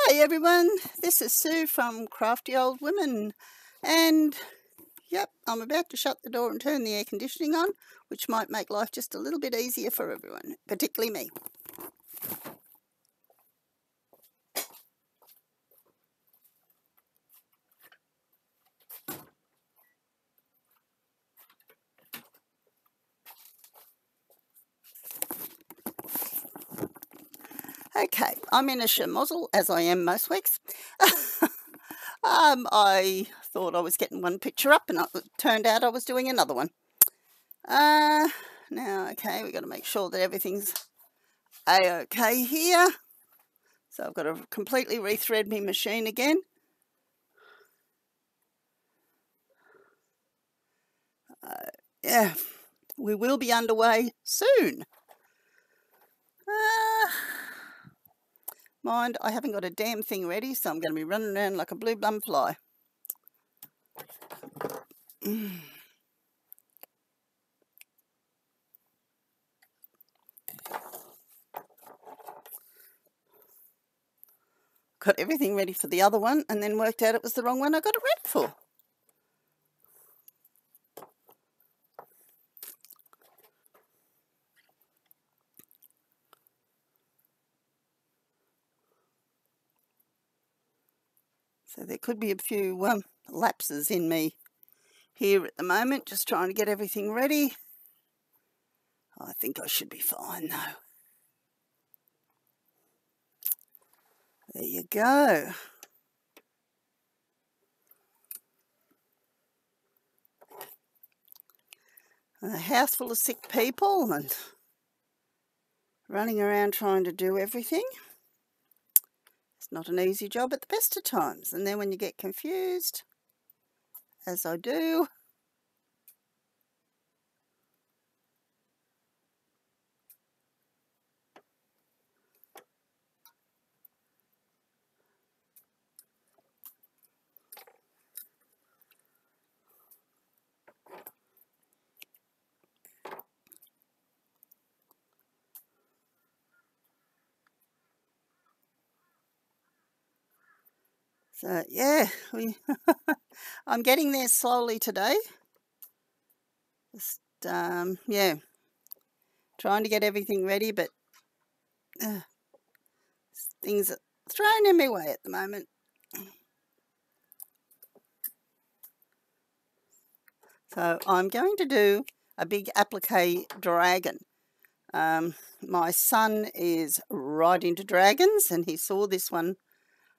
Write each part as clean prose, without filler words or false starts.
Hey everyone, this is Sue from Crafty Old Women, and yep, I'm about to shut the door and turn the air conditioning on, which might make life just a little bit easier for everyone, particularly me. Okay, I'm in a schmozzle, as I am most weeks. I thought I was getting one picture up, and it turned out I was doing another one. Now, okay, we've got to make sure that everything's a-okay here. So I've got to completely rethread my machine again. Yeah, we will be underway soon. Mind, I haven't got a damn thing ready, so I'm going to be running around like a blue bum fly. Got everything ready for the other one, and then worked out it was the wrong one I got it ready for. So there could be a few lapses in me here at the moment, just trying to get everything ready. I think I should be fine though. There you go. A house full of sick people and running around trying to do everything. It's not an easy job at the best of times. And then when you get confused, as I do, so yeah, I'm getting there slowly today. Just, yeah, trying to get everything ready, but things are thrown in my way at the moment. So I'm going to do a big applique dragon. My son is right into dragons, and he saw this one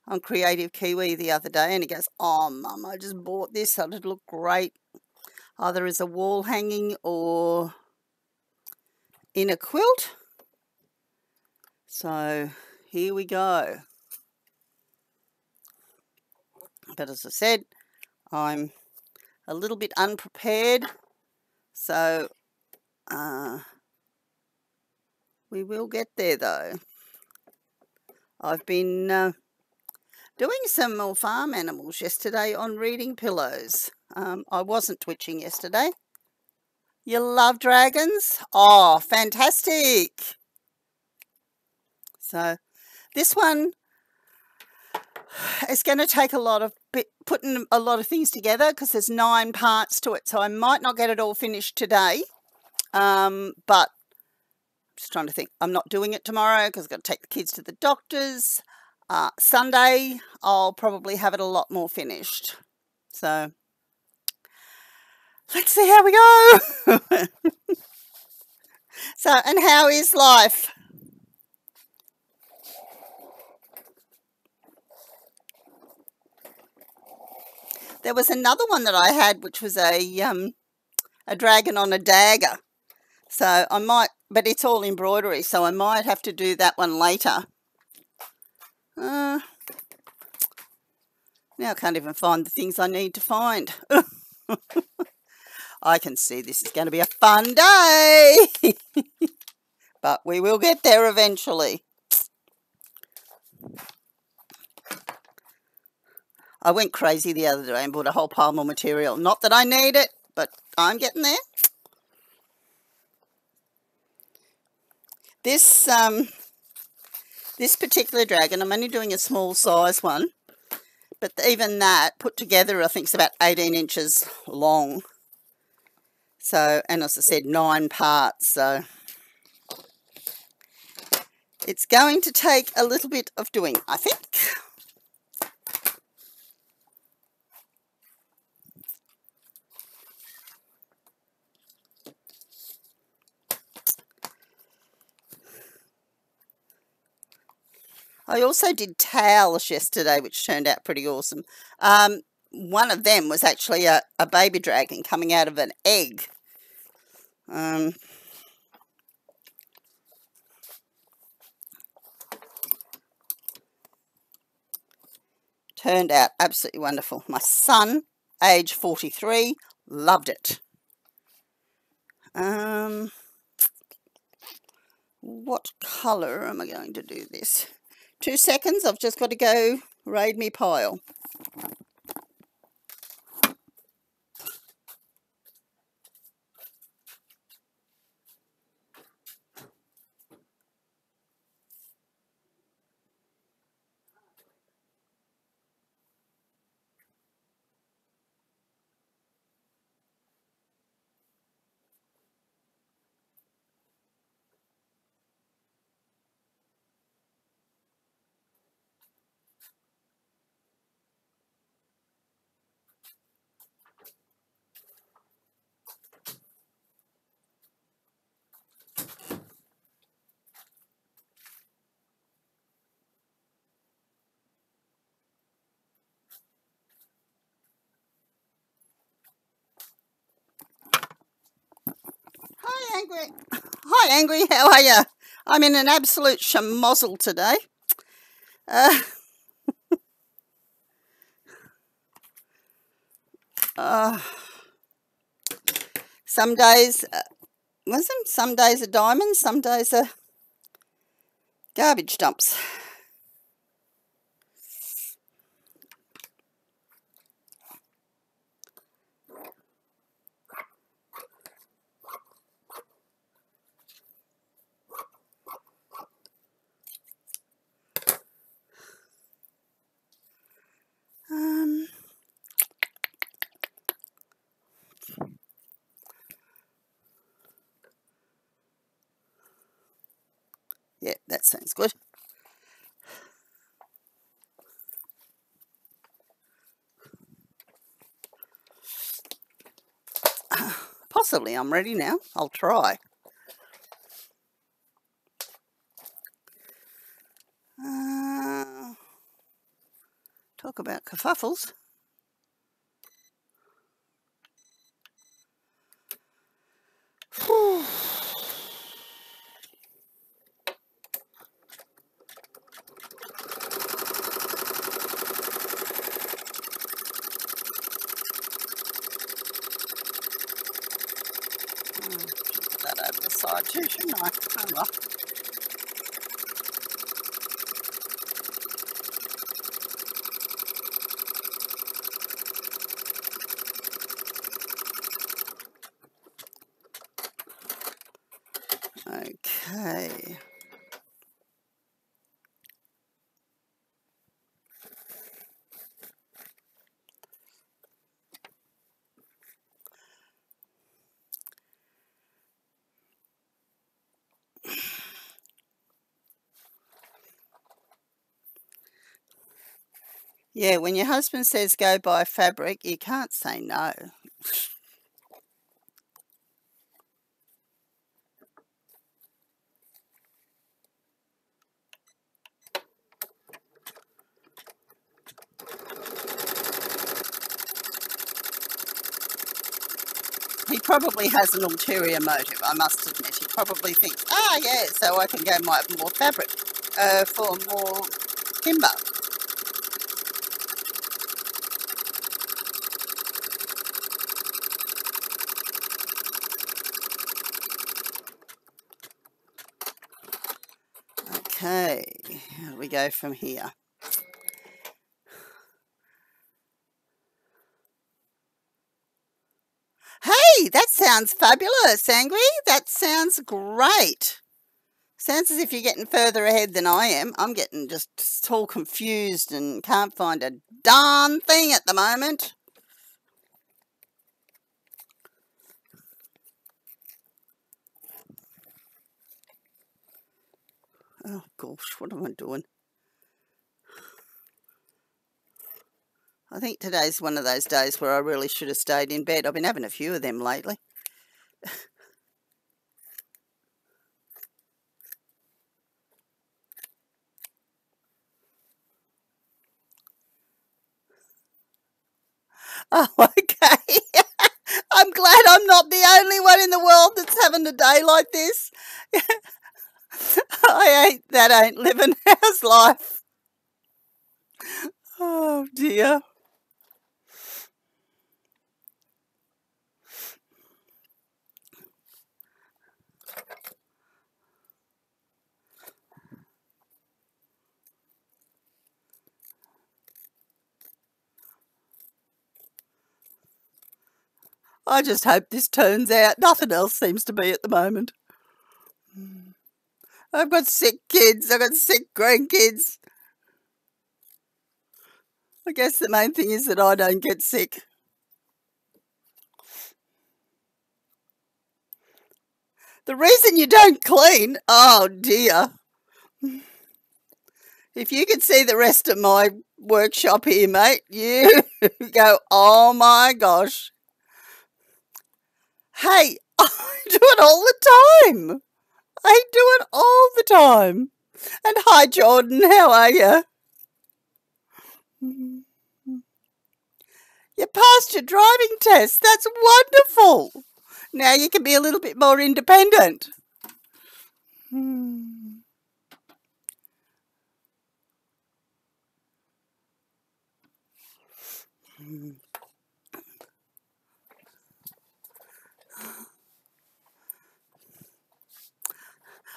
on Creative Kiwi the other day, and he goes, "Oh, Mum, I just bought this. It'd look great either as a wall hanging or in a quilt." So here we go. But as I said, I'm a little bit unprepared, so we will get there though. I've been doing some more farm animals yesterday on reading pillows. I wasn't twitching yesterday. You love dragons? Oh, fantastic. So this one is going to take a lot of putting a lot of things together because there's 9 parts to it. So I might not get it all finished today. But I'm just trying to think. I'm not doing it tomorrow because I've got to take the kids to the doctors. Sunday, I'll probably have it a lot more finished. So let's see how we go. So, and how is life? There was another one that I had, which was a dragon on a dagger. So I might, but it's all embroidery, so I might have to do that one later. Now I can't even find the things I need to find. I can see this is going to be a fun day. But we will get there eventually. I went crazy the other day and bought a whole pile more material. Not that I need it, but I'm getting there. This This particular dragon, I'm only doing a small size one, but even that put together I think is about 18 inches long. So, and as I said, 9 parts, so it's going to take a little bit of doing, I think. I also did towels yesterday, which turned out pretty awesome. One of them was actually a baby dragon coming out of an egg. Turned out absolutely wonderful. My son, age 43, loved it. What colour am I going to do this? 2 seconds, I've just got to go raid me pile. Hi, Angry. Hi, Angry. How are you? I'm in an absolute schmozzle today. Some days, some days are diamonds, some days are garbage dumps. Yeah, that sounds good. Possibly I'm ready now. I'll try. Talk about kerfuffles. Whew. Put that over the side too, shouldn't I? Oh well. Okay. Yeah, when your husband says go buy fabric, you can't say no. He probably has an ulterior motive, I must admit. He probably thinks, yeah, so I can go buy more fabric for more timber. Okay, how do we go from here? Hey, that sounds fabulous, Angry. That sounds great. Sounds as if you're getting further ahead than I am. I'm getting just all confused and can't find a darn thing at the moment. Oh gosh, what am I doing? I think today's one of those days where I really should have stayed in bed. I've been having a few of them lately. Oh, okay. I'm glad I'm not the only one in the world that's having a day like this. That ain't living. How's life? Oh dear. I just hope this turns out. Nothing else seems to be at the moment. I've got sick kids. I've got sick grandkids. I guess the main thing is that I don't get sick. The reason you don't clean, oh dear. If you could see the rest of my workshop here, mate, you go, oh my gosh. Hey, I do it all the time. I do it all the time. And hi, Jordan, how are you? You passed your driving test. That's wonderful. Now you can be a little bit more independent.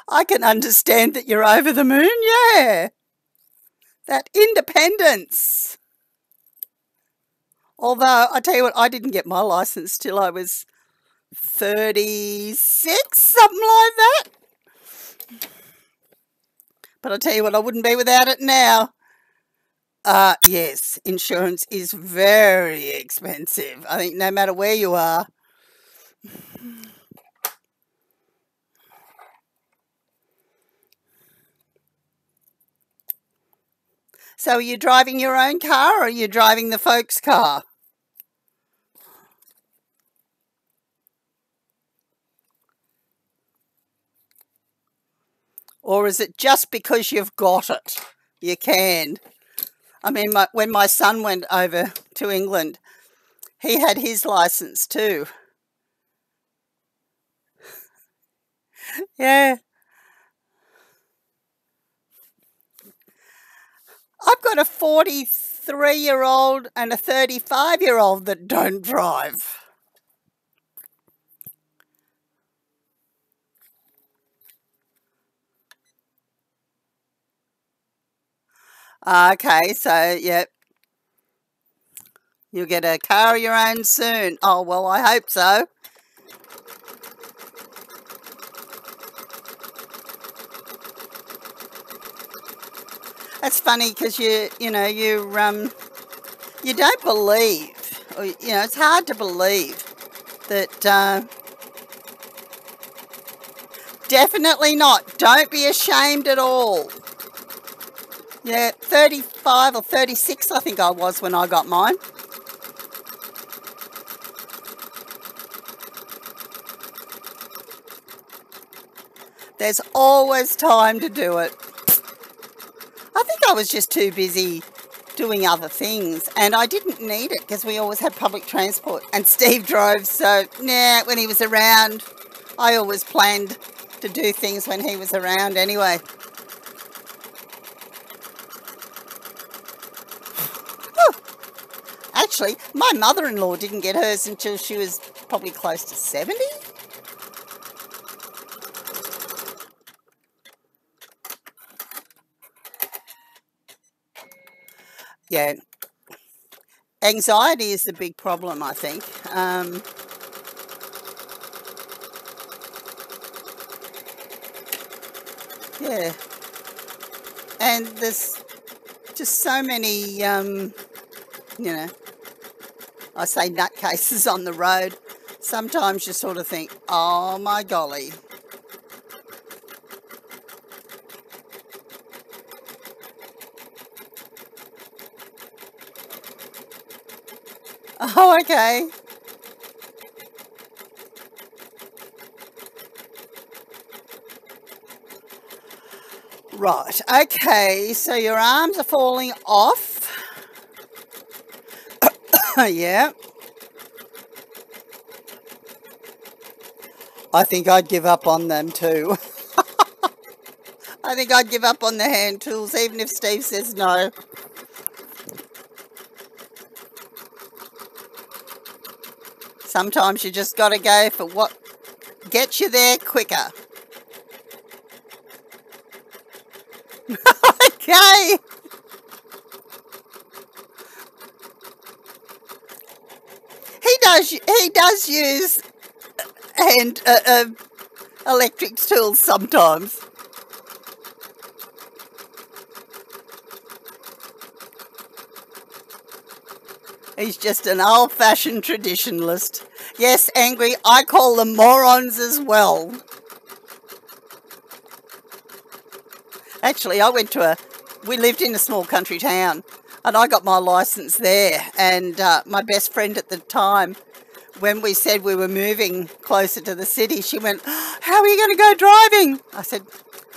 I can understand that you're over the moon, yeah. That independence. Although, I tell you what, I didn't get my licence till I was 36, something like that. But I tell you what, I wouldn't be without it now. Yes, insurance is very expensive. I think no matter where you are. So are you driving your own car or are you driving the folks' car? Or is it just because you've got it? You can. I mean, when my son went over to England, he had his licence too. Yeah. I've got a 43-year-old and a 35-year-old that don't drive. Okay, so, yeah. You'll get a car of your own soon. Oh, well, I hope so. That's funny because you don't believe, or, it's hard to believe that, definitely not. Don't be ashamed at all. Yeah, 35 or 36 I think I was when I got mine. There's always time to do it. I think I was just too busy doing other things and I didn't need it because we always had public transport and Steve drove, so when he was around I always planned to do things when he was around anyway. Actually, my mother-in-law didn't get hers until she was probably close to 70. Yeah. Anxiety is the big problem, I think. Yeah. And there's just so many, you know, I say nutcases on the road. Sometimes you sort of think, oh my golly. Oh, okay. Right, okay, so your arms are falling off. Yeah. I think I'd give up on them too. I think I'd give up on the hand tools, even if Steve says no. Sometimes you just got to go for what gets you there quicker. Okay. He does use hand electric tools sometimes. He's just an old-fashioned traditionalist. Yes, angry. I call them morons as well. Actually, we lived in a small country town, and I got my licence there. And my best friend at the time, when we said we were moving closer to the city, she went, how are you going to go driving? I said,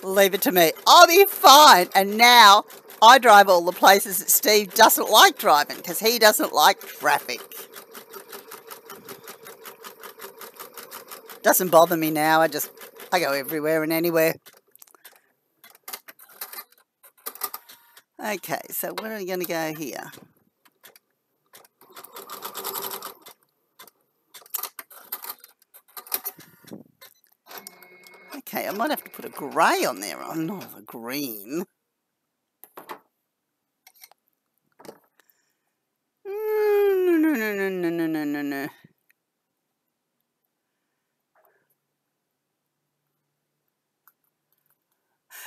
leave it to me. I'll be fine. And now I drive all the places that Steve doesn't like driving because he doesn't like traffic. Doesn't bother me now. I go everywhere and anywhere. Okay, so where are we going to go here? Okay, I might have to put a grey on there, not a green. No.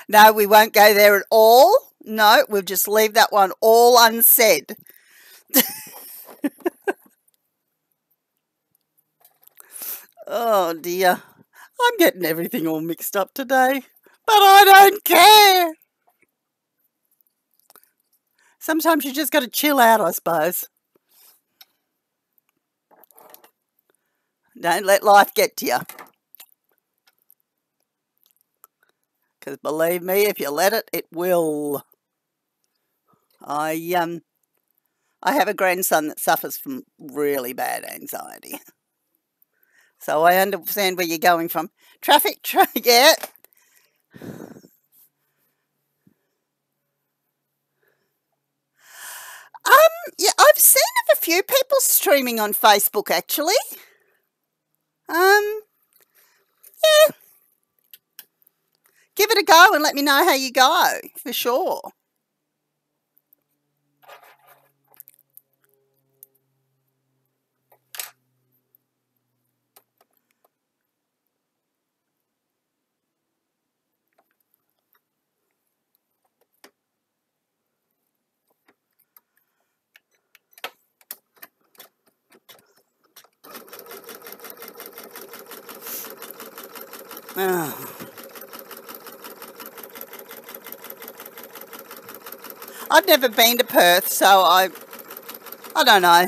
No, we won't go there at all. No, we'll just leave that one all unsaid. Oh dear. I'm getting everything all mixed up today. But I don't care. Sometimes you just got to chill out, I suppose. Don't let life get to you. Because believe me, if you let it, it will. I have a grandson that suffers from really bad anxiety. So I understand where you're going from. Traffic, yeah. Yeah, I've seen of a few people streaming on Facebook, actually. Yeah. Give it a go and let me know how you go, for sure. I've never been to Perth, so I don't know.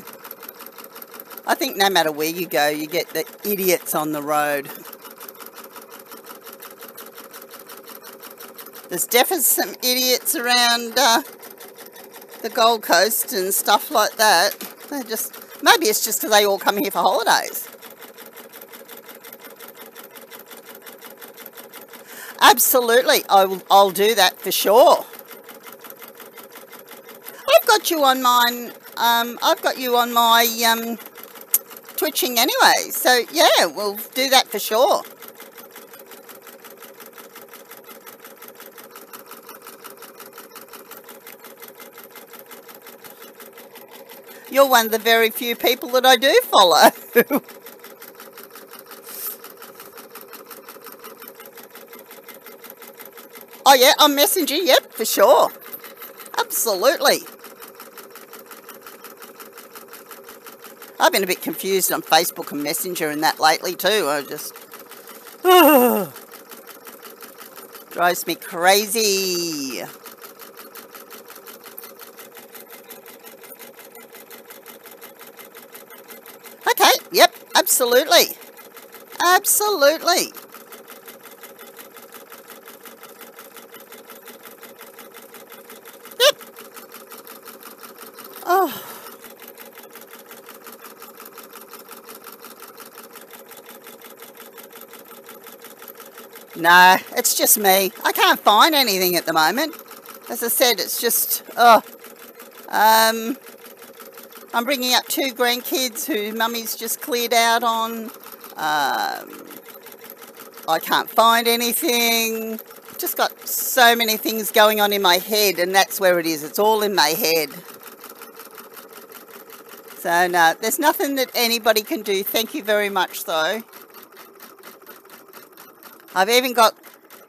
I think no matter where you go, you get the idiots on the road. There's definitely some idiots around the Gold Coast and stuff like that. Maybe it's just because they all come here for holidays. Absolutely, I'll do that for sure. I've got you on mine. I've got you on my twitching anyway. So yeah, we'll do that for sure. You're one of the very few people that I do follow. Oh, yeah, on Messenger, yep, for sure. Absolutely. I've been a bit confused on Facebook and Messenger and that lately too. I just... drives me crazy. Okay, yep, absolutely. Absolutely. Yep. Oh. No, it's just me. I can't find anything at the moment. As I said, it's just, I'm bringing up 2 grandkids who mummy's just cleared out on. I can't find anything. Just got so many things going on in my head, and that's where it is. It's all in my head. So, no, there's nothing that anybody can do. Thank you very much, though. I've even got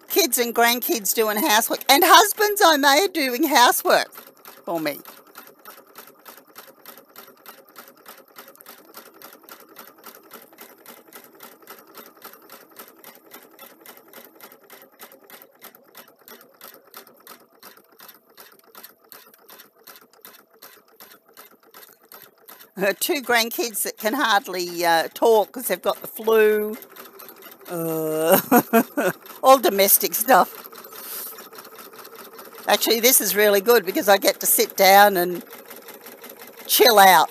kids and grandkids doing housework, and husbands I may are doing housework for me. Two grandkids that can hardly talk because they've got the flu. All domestic stuff. Actually, this is really good because I get to sit down and chill out.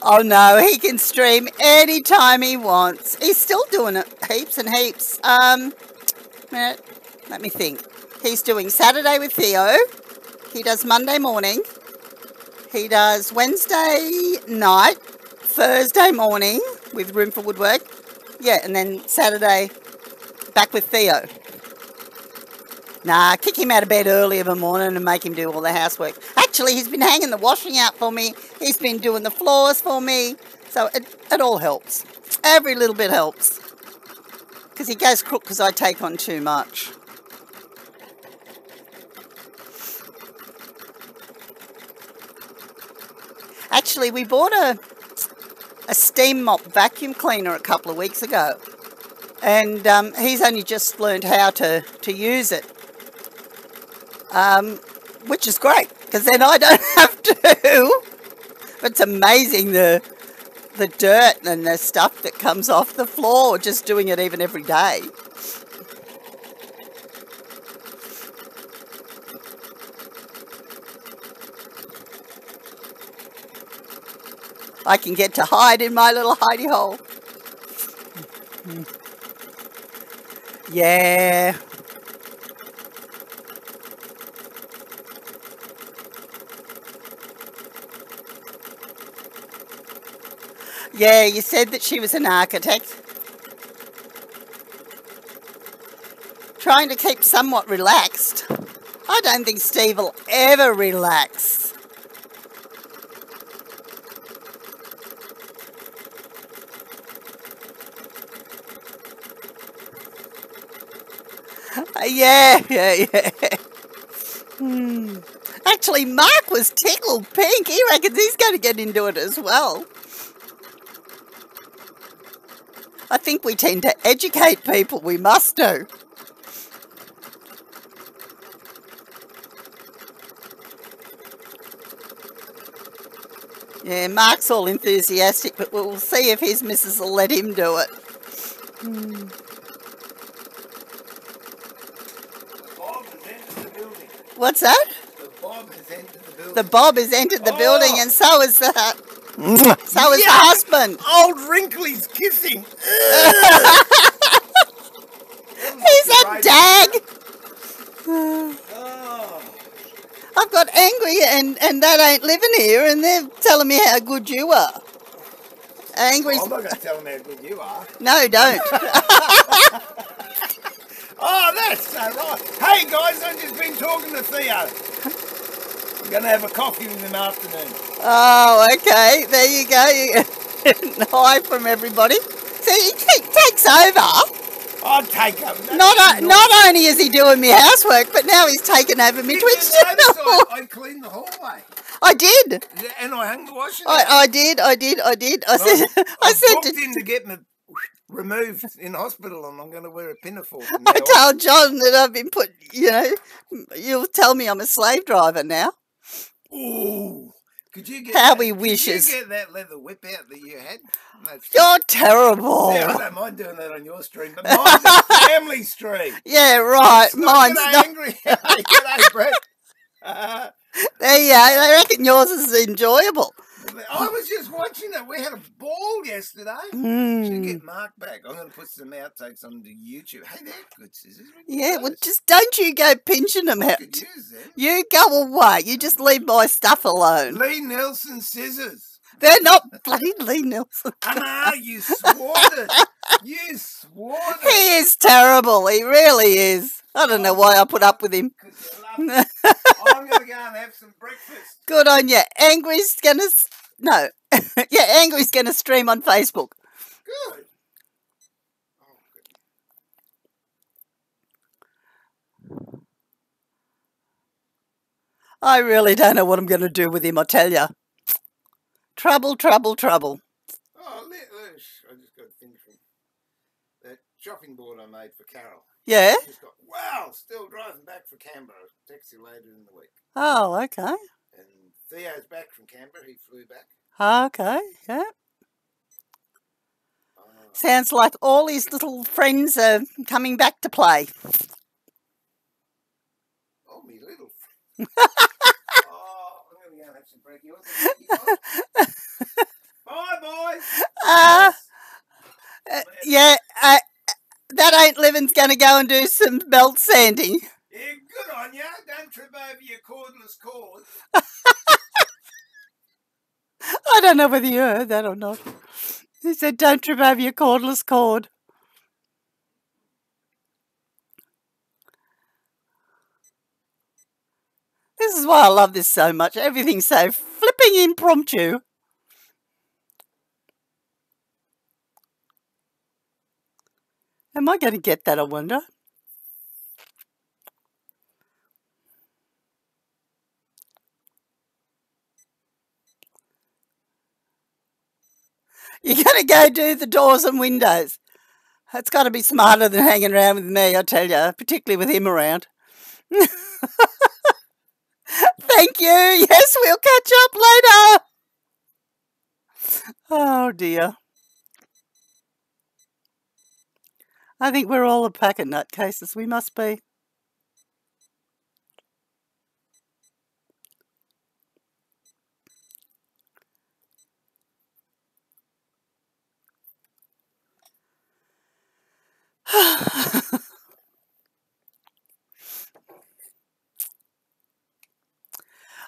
Oh no, he can stream anytime he wants. He's still doing it heaps and heaps. Let me think. He's doing Saturday with Theo. He does Monday morning. He does Wednesday night, Thursday morning with Room for Woodwork. Yeah, and then Saturday back with Theo. Nah, kick him out of bed early of a morning and make him do all the housework. Actually, he's been hanging the washing out for me. He's been doing the floors for me. So it all helps. Every little bit helps. Because he goes crook because I take on too much. Actually, we bought a steam mop vacuum cleaner a couple of weeks ago. And he's only just learned how to use it. Which is great, because then I don't have to. But it's amazing the dirt and the stuff that comes off the floor just doing it even every day. I can get to hide in my little hidey hole. Yeah. Yeah, you said that she was an architect. Trying to keep somewhat relaxed. I don't think Steve will ever relax. Yeah. Actually, Mark was tickled pink. He reckons he's going to get into it as well. I think we tend to educate people. We must do. Yeah, Mark's all enthusiastic, but we'll see if his missus will let him do it. What's that? The Bob has entered the building. The Bob has entered the building, and so is that. So is the husband. Old Wrinkly's kissing. He's a dag. I've got angry and that ain't living here, and they're telling me how good you are. Angry. I'm not going to tell them how good you are. No, don't. Oh, that's so right. Hey, guys, I've just been talking to Theo. I'm going to have a coffee with him afternoon. Oh, okay. There you go. Hi from everybody. See, he takes over. I'll take up. Not only is he doing my housework, but now he's taken over my Twitch channel. I cleaned the hallway. I did. And I hung the washing. I did. I said booked in to get me removed in hospital, and I'm going to wear a pinafore. I told John that I've been put. You'll tell me I'm a slave driver now. Ooh. Could you get how he wishes. Could you get that leather whip out that you had? You're terrible. Yeah, I don't mind doing that on your stream, but mine's a family stream. Yeah, right. Mine's not. Angry. G'day, Brett. There you go. I reckon yours is enjoyable. I was just watching it. We had a ball yesterday. Should get Mark back. I'm going to put some outtakes onto YouTube. Hey, they're good scissors. Yeah, well, just don't you go pinching them out. Could use them. You go away. You just leave my stuff alone. Lee Nelson scissors. They're not bloody Lee Nelson. You swatted. You swatted. He is terrible. He really is. I don't know why I put up with him. I'm going to go and have some breakfast. Good on you. Angry's going to... No. Yeah, Angry's going to stream on Facebook. Good. I really don't know what I'm going to do with him, I tell you. Trouble, trouble, trouble. Oh, I just got a thing from that chopping board I made for Carol. Yeah? Wow, still driving back for Canberra. I'll text you later in the week. Oh, okay. And Theo's back from Canberra. He flew back. Okay, yeah. Sounds like all his little friends are coming back to play. Oh, me little friend. Oh, I'm going to go and have some brekkie. Bye, boys. Yeah, that ain't living's going to go and do some belt sanding. Yeah, good on you. Don't trip over your cordless cord. I don't know whether you heard that or not. He said, don't trip over your cordless cord. This is why I love this so much. Everything's so flipping impromptu. Am I going to get that, I wonder? You're going to go do the doors and windows. That's got to be smarter than hanging around with me, I tell you, particularly with him around. Thank you. Yes, we'll catch up later. Oh, dear. I think we're all a pack of nutcases. We must be.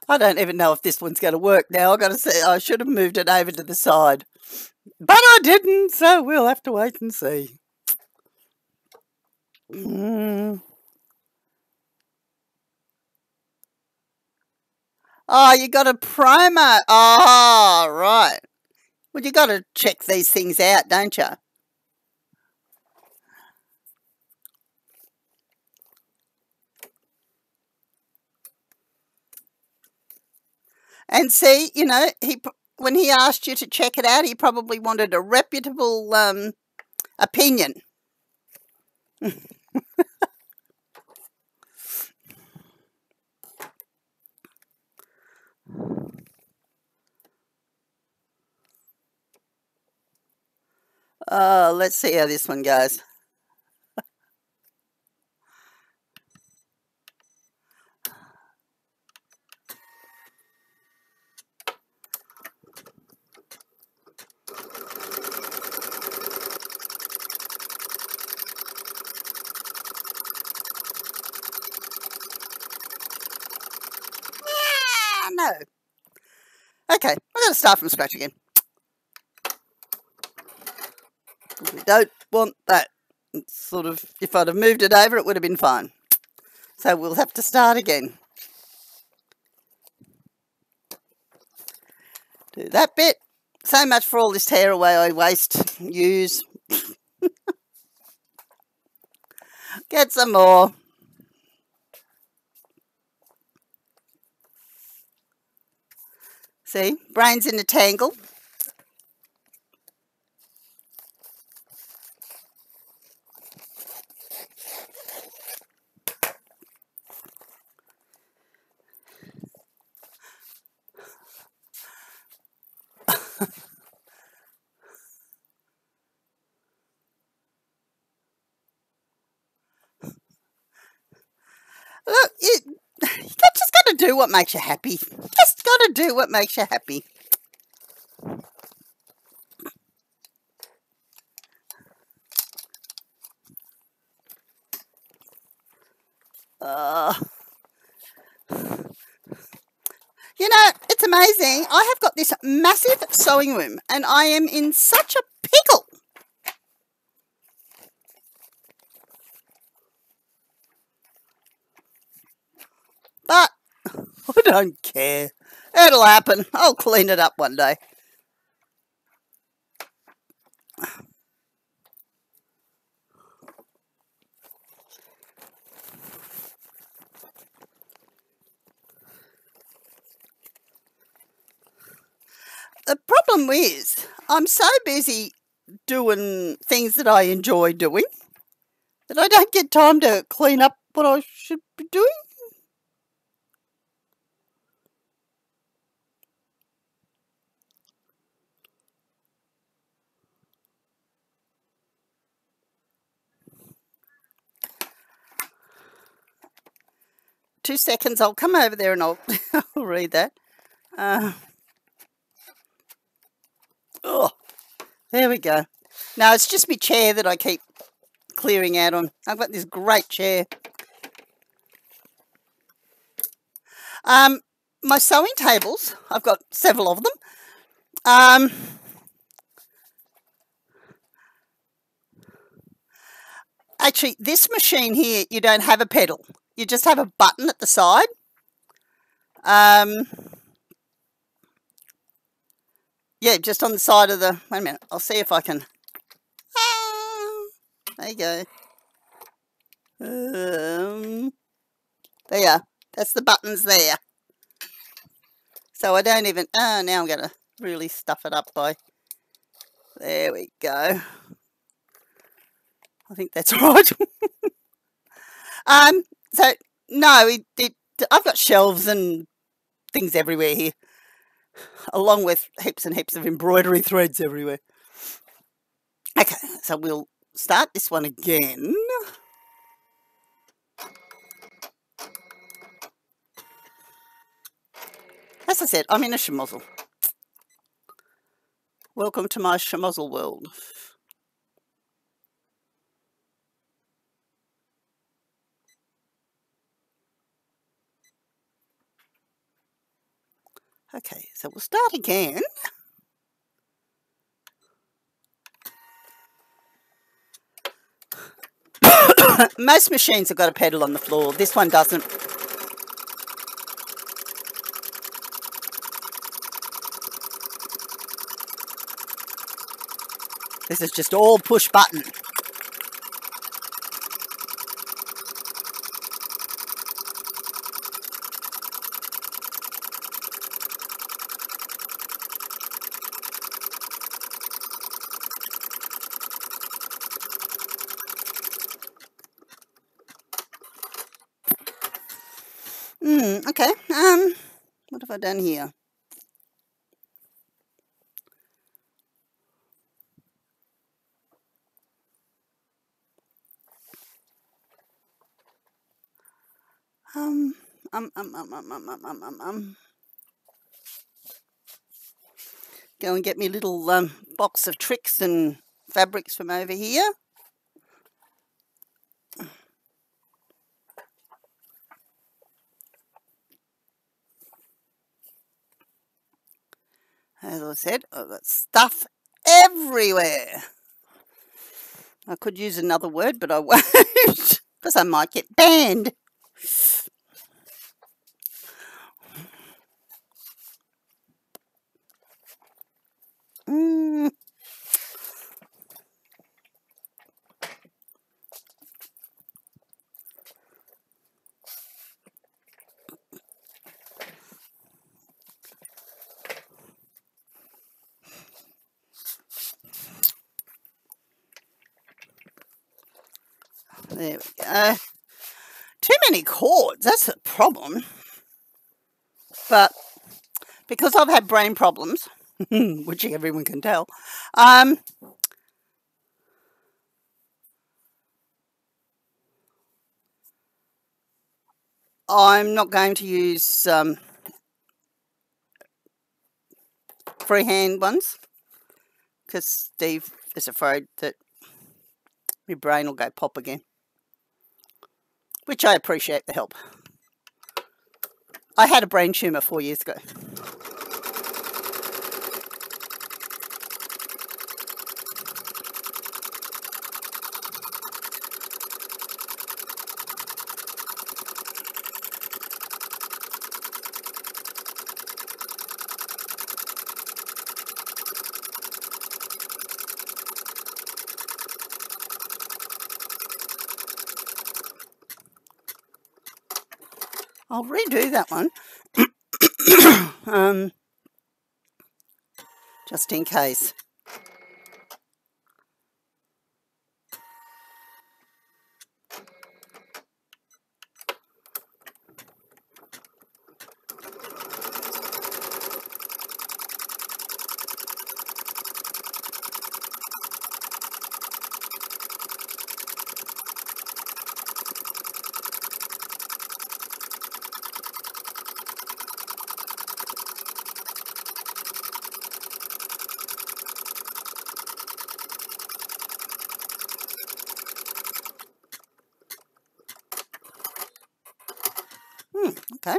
I don't even know if this one's going to work now. I've got to say, I should have moved it over to the side. But I didn't, so we'll have to wait and see. Oh, you got a promo. Oh, right. Well, you got to check these things out, don't you? And see, you know, when he asked you to check it out, he probably wanted a reputable opinion. Let's see how this one goes. No. Okay, I'm going to start from scratch again. We don't want that. It's sort of, if I'd have moved it over, it would have been fine. So we'll have to start again. Do that bit. So much for all this tearaway I use. Get some more. See, brains in a tangle. Look, you just got to do what makes you happy. Just got to do what makes you happy. You know, it's amazing. I have got this massive sewing room and I am in such a pickle. But I don't care. It'll happen. I'll clean it up one day. The problem is, I'm so busy doing things that I enjoy doing that I don't get time to clean up what I should be doing. Two seconds, I'll come over there and I'll read that. Oh, there we go. Now, it's just my chair that I keep clearing out on. I've got this great chair. My sewing tables, I've got several of them. Actually, this machine here, you don't have a pedal. You just have a button at the side. Yeah, just on the side of the... Wait a minute. I'll see if I can... there you go. There you are. That's the buttons there. So I don't even... now I'm going to really stuff it up by... There we go. I think that's right. So, no, I've got shelves and things everywhere here, along with heaps and heaps of embroidery threads everywhere. Okay, so we'll start this one again. As I said, I'm in a schmozzle. Welcome to my schmozzle world. Okay, so we'll start again. Most machines have got a pedal on the floor. This one doesn't. This is just all push button. Okay. What have I done here? Go and get me little box of tricks and fabrics from over here. As I said, I've got stuff everywhere. I could use another word, but I won't, because I might get banned. There we go. Too many cords, that's the problem. But because I've had brain problems, which everyone can tell, I'm not going to use freehand ones because Steve is afraid that my brain will go pop again, which I appreciate the help. I had a brain tumour 4 years ago. I'll redo that one, just in case. Okay.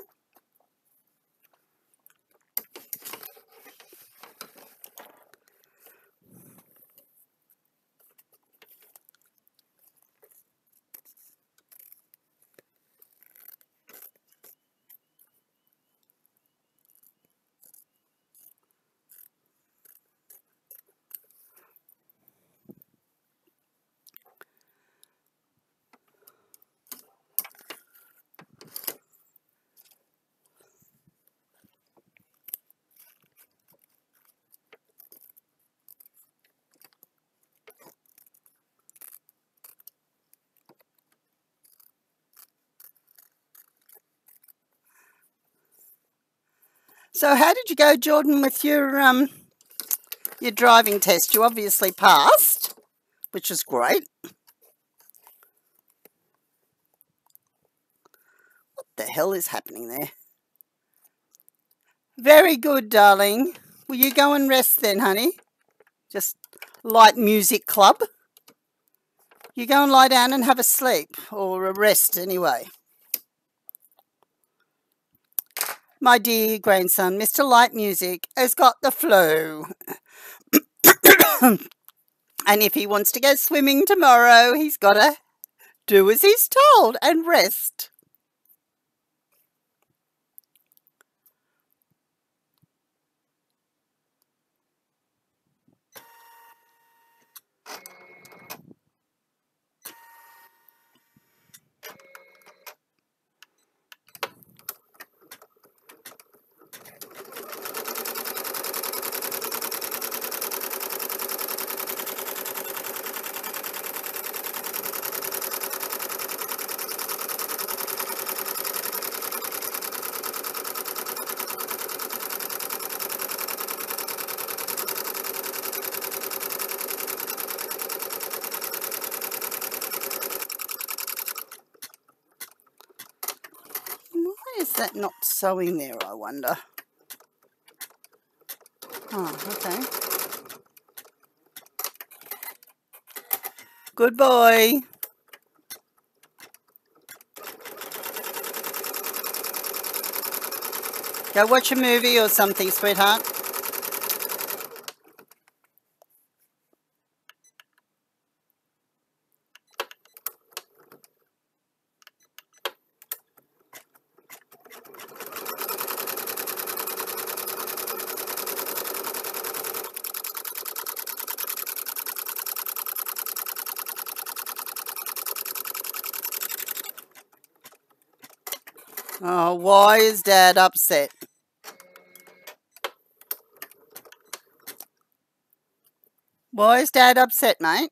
So how did you go, Jordan, with your driving test? You obviously passed, which is great. What the hell is happening there? Very good, darling. Will you go and rest then, honey? Just light music club. You go and lie down and have a sleep, or a rest anyway. My dear grandson, Mr. Light Music, has got the flu. And if he wants to go swimming tomorrow, he's got to do as he's told and rest. Why is that not sewing there, I wonder? Oh, okay. Good boy. Go watch a movie or something, sweetheart. Oh, why is Dad upset? Why is Dad upset, mate?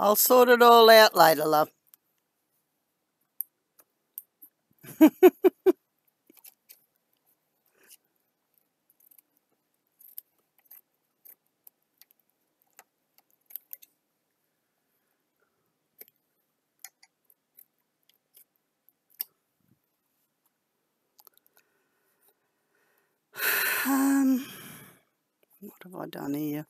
I'll sort it all out later, love. What have I done here?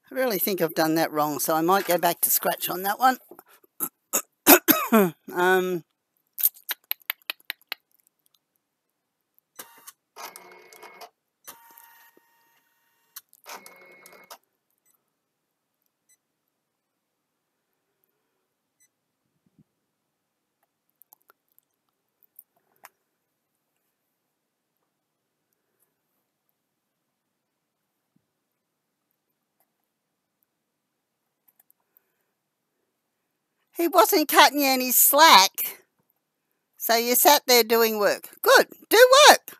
I really think I've done that wrong, so I might go back to scratch on that one. He wasn't cutting you any slack. So you sat there doing work. Good. Do work.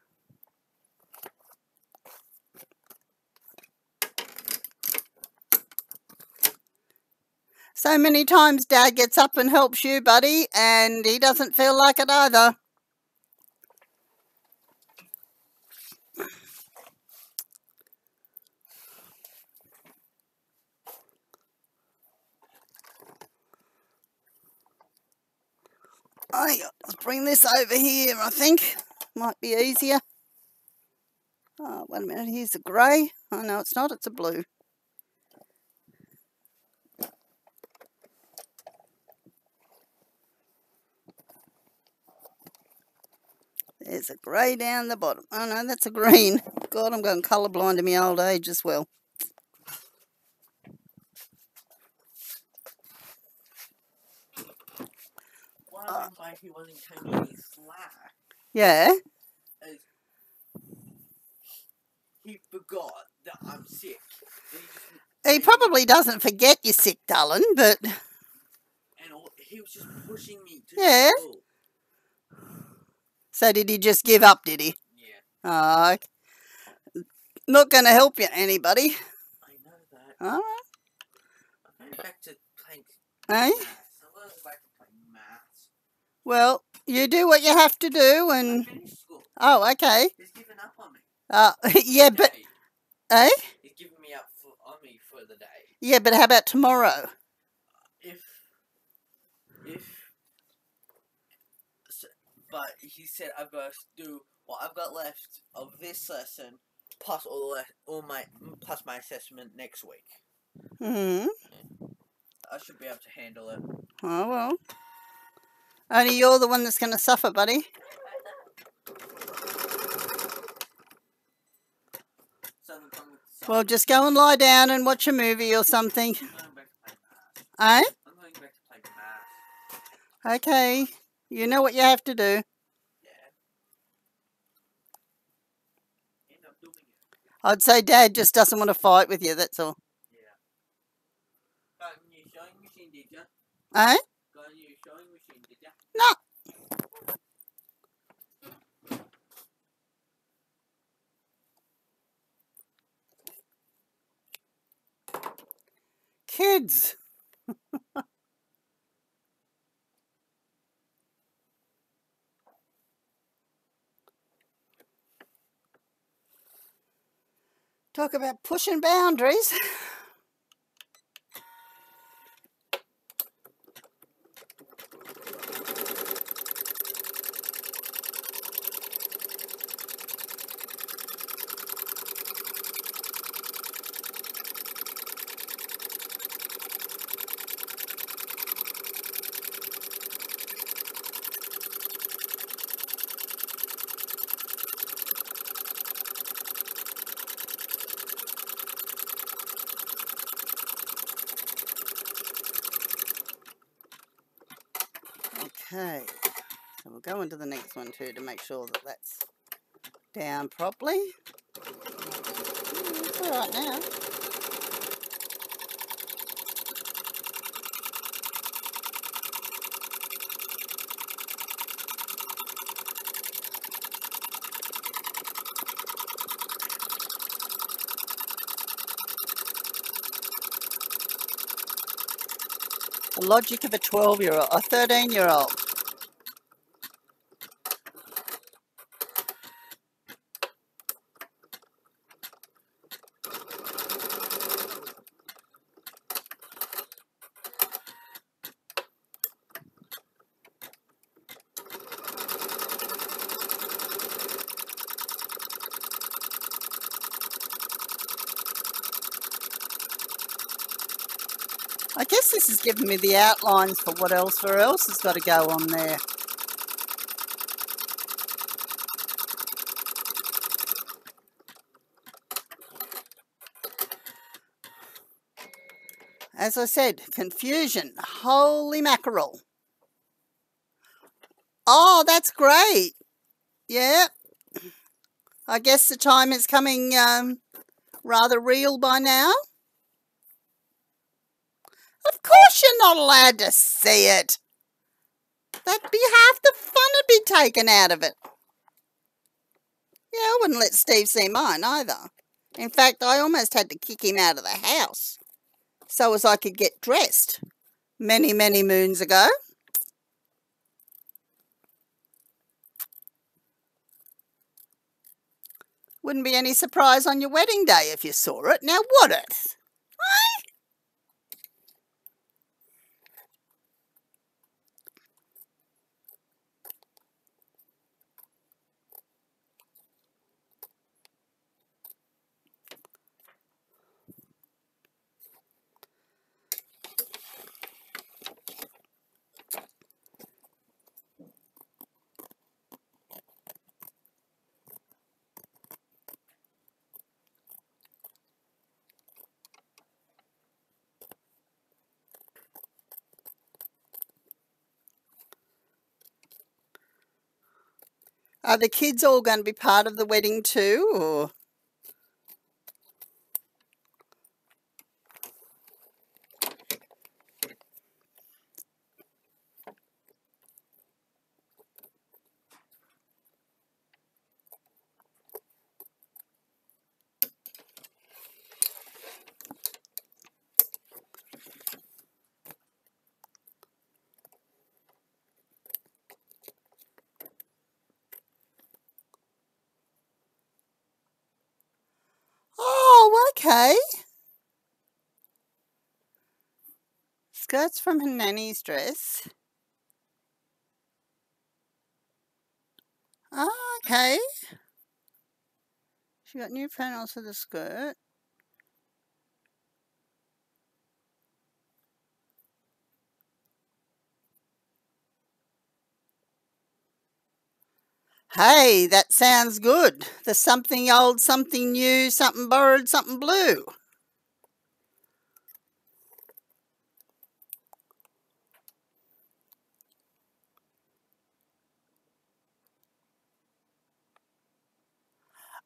So many times Dad gets up and helps you, buddy, and he doesn't feel like it either. Let's bring this over here, I think. Might be easier. Oh, wait a minute. Here's a grey. Oh, no, it's not. It's a blue. There's a grey down the bottom. Oh, no, that's a green. God, I'm going colourblind in my old age as well. Why he wasn't cutting any slack? Yeah. He forgot that I'm sick. He probably doesn't forget you're sick, darling, but... And he was just pushing me to Yeah. school. So did he just give up, did he? Yeah. Oh, not going to help you, anybody. I know that. All right. I'm going back to playing Eh? maths. I'm going back to playing maths. Well, you do what you have to do and... I finished school. Oh, okay. He's given up on me. Yeah, but... Eh? He's given me up on me for the day. Yeah, but how about tomorrow? But he said I've got to do what I've got left of this lesson, plus plus my assessment next week. Hmm. I should be able to handle it. Oh, well. Only you're the one that's going to suffer, buddy. Well, just go and lie down and watch a movie or something. I'm going back to play maths. Eh? I'm going back to play maths. Okay. You know what you have to do. Yeah. End up doing it. I'd say Dad just doesn't want to fight with you, that's all. Yeah. Got a new sewing machine, did ya? Eh? Got a new sewing machine, did ya? No. Kids. Talk about pushing boundaries. Okay, so we'll go into the next one too to make sure that that's down properly. It's all right now. The logic of a 12-year-old, a 13-year-old. I guess this is giving me the outlines for what else has got to go on there. As I said, confusion. Holy mackerel. Oh, that's great. Yeah. I guess the time is coming rather real by now. Of course you're not allowed to see it. That'd be half the fun would be taken out of it. Yeah, I wouldn't let Steve see mine either. In fact, I almost had to kick him out of the house so as I could get dressed many, many moons ago. Wouldn't be any surprise on your wedding day if you saw it, now would it? Are the kids all going to be part of the wedding too, or? Oh, okay. Skirts from her nanny's dress. Oh, okay. She got new panels for the skirt. Hey, that sounds good. The something old, something new, something borrowed, something blue.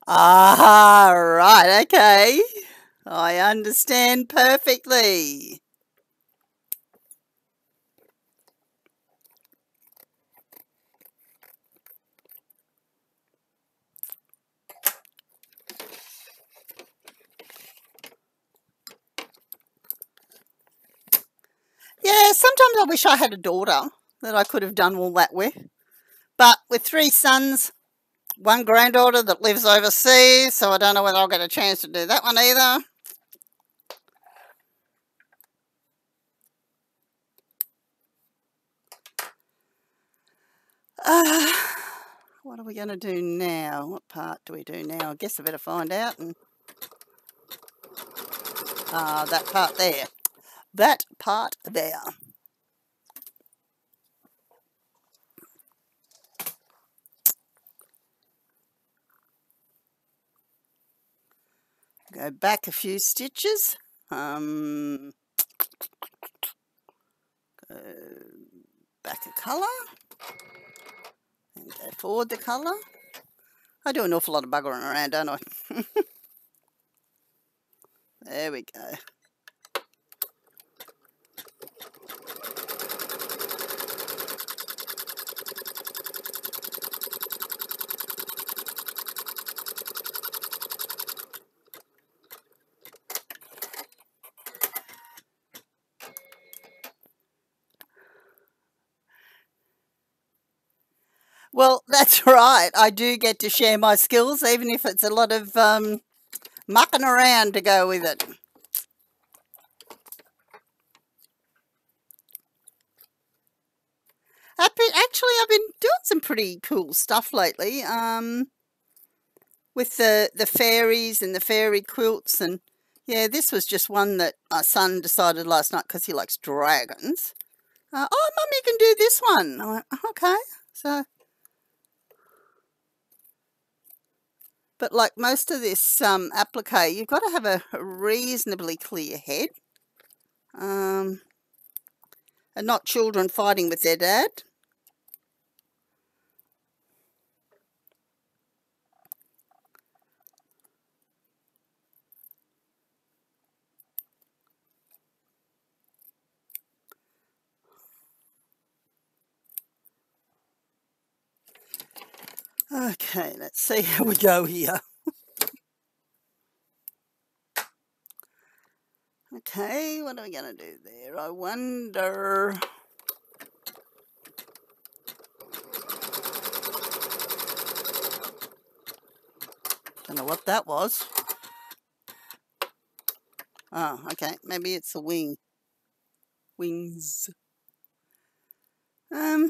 Ah, right, okay. I understand perfectly. Yeah, sometimes I wish I had a daughter that I could have done all that with. But with 3 sons, 1 granddaughter that lives overseas, so I don't know whether I'll get a chance to do that one either. What are we going to do now? What part do we do now? I guess I better find out. And that part there. That part there. Go back a few stitches. Go back a colour. And go forward the colour. I do an awful lot of buggering around, don't I? There we go. Well, that's right. I do get to share my skills, even if it's a lot of mucking around to go with it. Actually, I've been doing some pretty cool stuff lately. With the fairies and the fairy quilts, and yeah, this was just one that my son decided last night because he likes dragons. Oh, Mum, you can do this one. I went, okay. So, but like most of this applique, you've got to have a reasonably clear head, and not children fighting with their dad. Okay, let's see how we go here. Okay, what are we going to do there? I wonder... Don't know what that was. Oh, okay, maybe it's a wing. Wings. I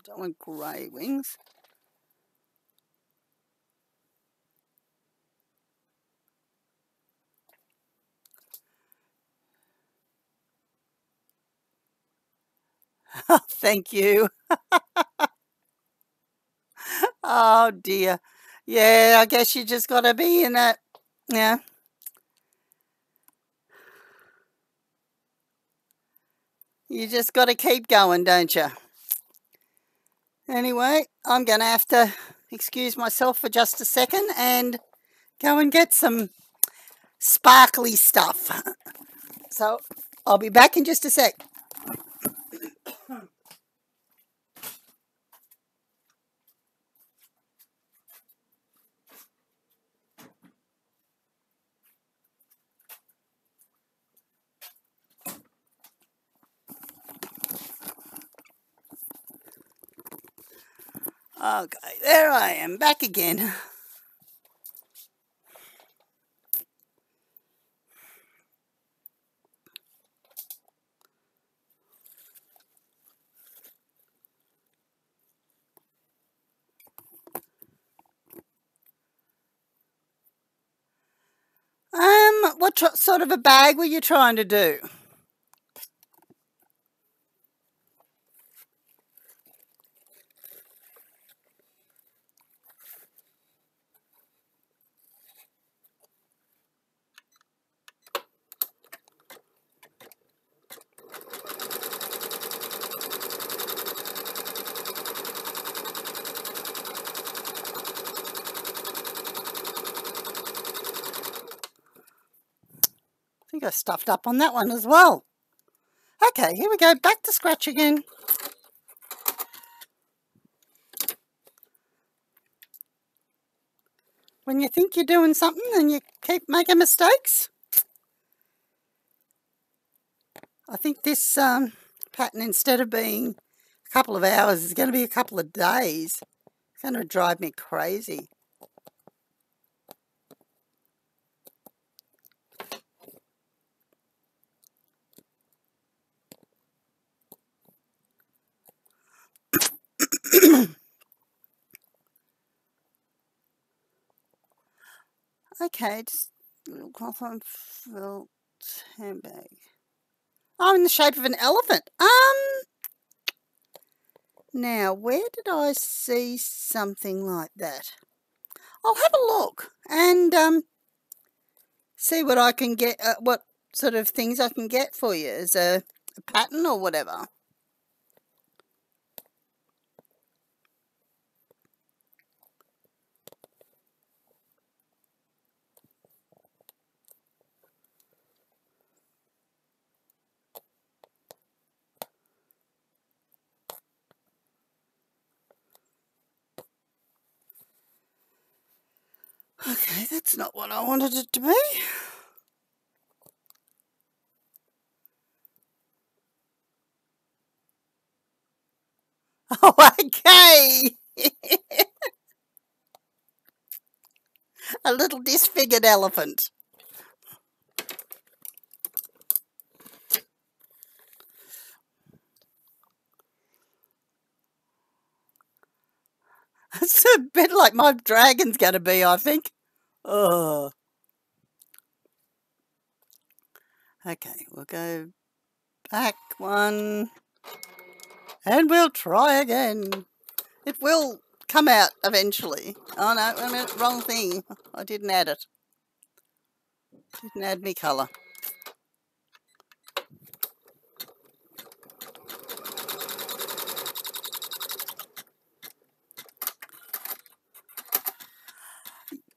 don't want grey wings. Thank you. Oh dear. Yeah, I guess you just got to be in it. Yeah. You just got to keep going, don't you? Anyway, I'm going to have to excuse myself for just a second and go and get some sparkly stuff. So I'll be back in just a sec. Okay, there I am, back again. What sort of a bag were you trying to do? I think I stuffed up on that one as well. Okay, here we go, back to scratch again. When you think you're doing something and you keep making mistakes. I think this pattern, instead of being a couple of hours, is going to be a couple of days. It's going to drive me crazy. Okay, just a little cloth on felt handbag. Oh, in the shape of an elephant. Now, where did I see something like that? I'll have a look and see what I can get, what sort of things I can get for you as a pattern or whatever. Okay, that's not what I wanted it to be. Oh, okay. A little disfigured elephant. It's a bit like my dragon's going to be, I think. Oh. Okay, we'll go back one. And we'll try again. It will come out eventually. Oh no, wait a minute, wrong thing. I didn't add it. Didn't add me colour.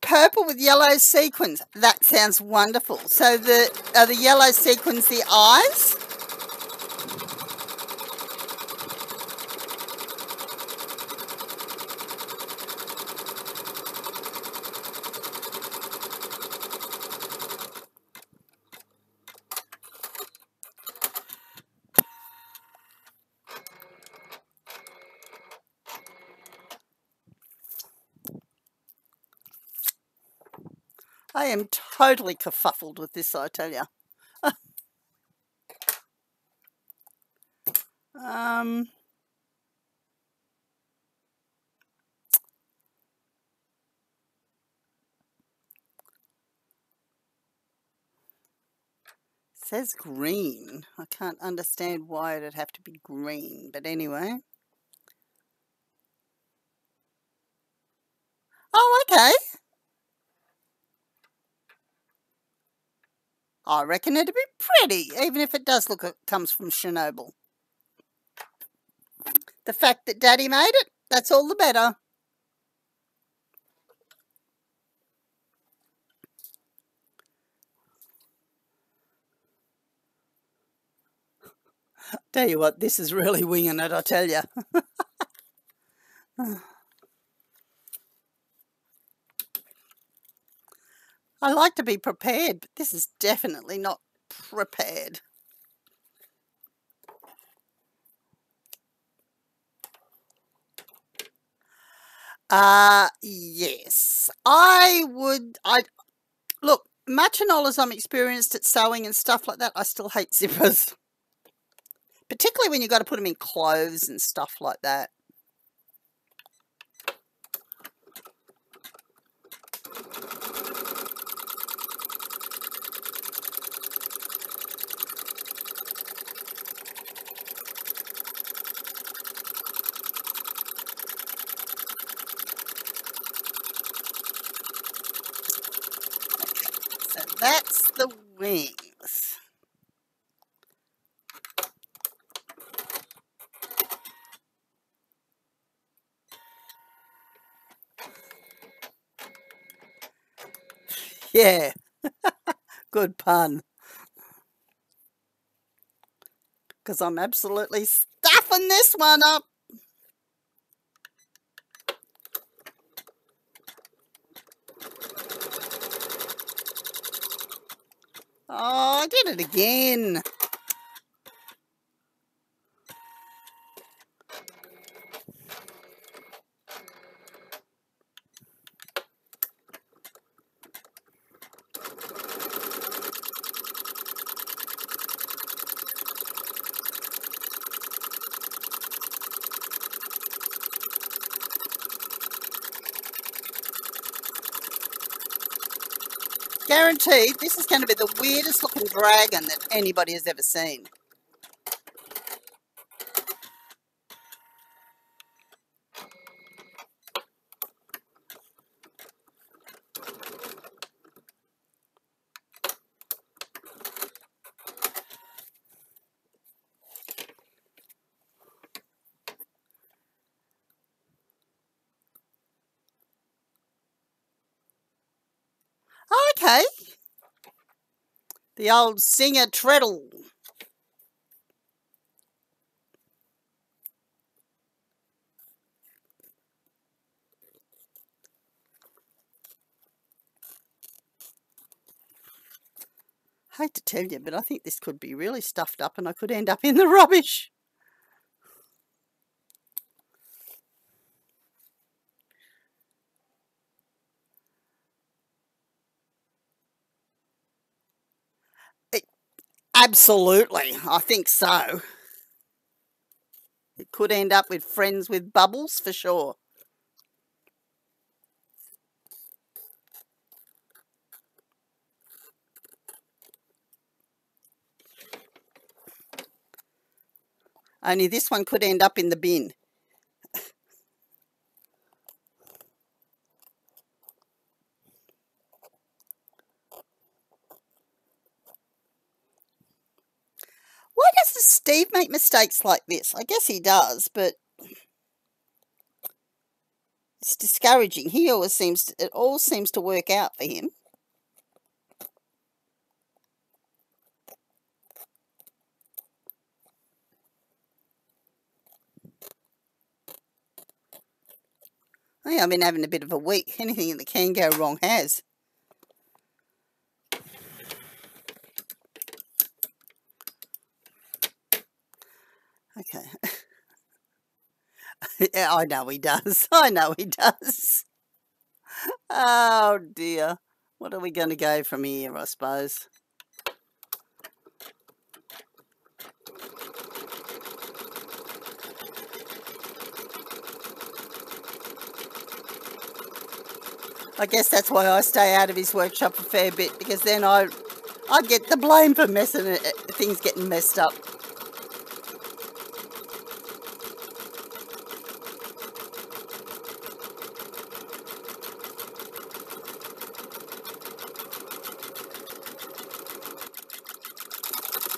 Purple with yellow sequins. That sounds wonderful. So are the yellow sequins the eyes? I am totally kerfuffled with this, I tell you. Says green. I can't understand why it'd have to be green, but anyway. Oh, okay. I reckon it'd be pretty, even if it does look, it comes from Chernobyl. The fact that Daddy made it, that's all the better. Tell you what, this is really winging it, I tell you. I like to be prepared, but this is definitely not prepared. Yes. Look, much and all as I'm experienced at sewing and stuff like that, I still hate zippers. Particularly when you've got to put them in clothes and stuff like that. So that's the wings. Yeah, good pun. Because I'm absolutely stuffing this one up. Oh, I did it again. Guaranteed, this is going to be the weirdest looking dragon that anybody has ever seen. okay. The old singer treadle. I hate to tell you, but I think this could be really stuffed up and I could end up in the rubbish. Absolutely, I think so. It could end up with friends with bubbles for sure. Only this one could end up in the bin. Why doesn't Steve make mistakes like this? I guess he does, but it's discouraging. It all seems to work out for him. I've been having a bit of a week. Anything that can go wrong has. Okay. Yeah, I know he does. I know he does. Oh dear. What are we going to go from here, I suppose? I guess that's why I stay out of his workshop a fair bit, because then I get the blame for things getting messed up.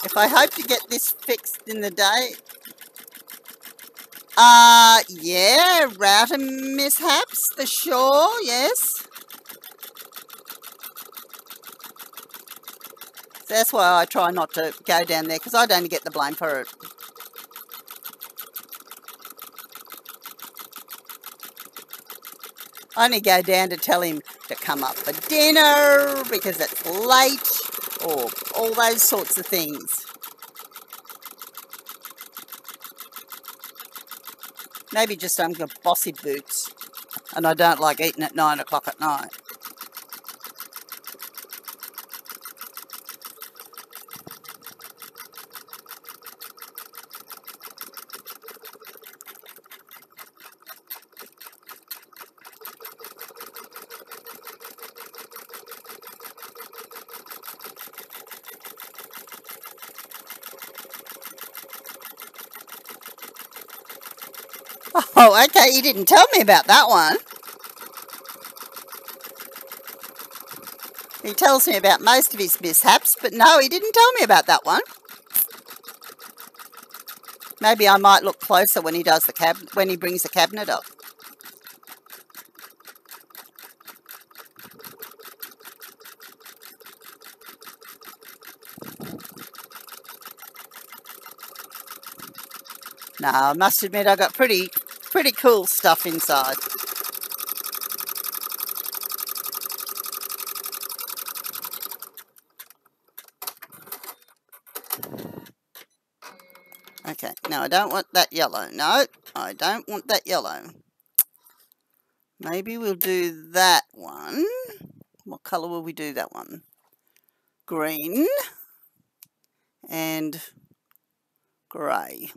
If I hope to get this fixed in the day. Yeah, router mishaps for sure, yes. So that's why I try not to go down there, because I don't get the blame for it. I only go down to tell him to come up for dinner because it's late, or all those sorts of things. Maybe just I'm got bossy boots and I don't like eating at 9 o'clock at night. Oh, okay, you didn't tell me about that one. He tells me about most of his mishaps, but no, he didn't tell me about that one. Maybe I might look closer when he does when he brings the cabinet up. No, I must admit I got pretty cool stuff inside. Okay, now I don't want that yellow. No, I don't want that yellow. Maybe we'll do that one. What colour will we do that one? Green and grey.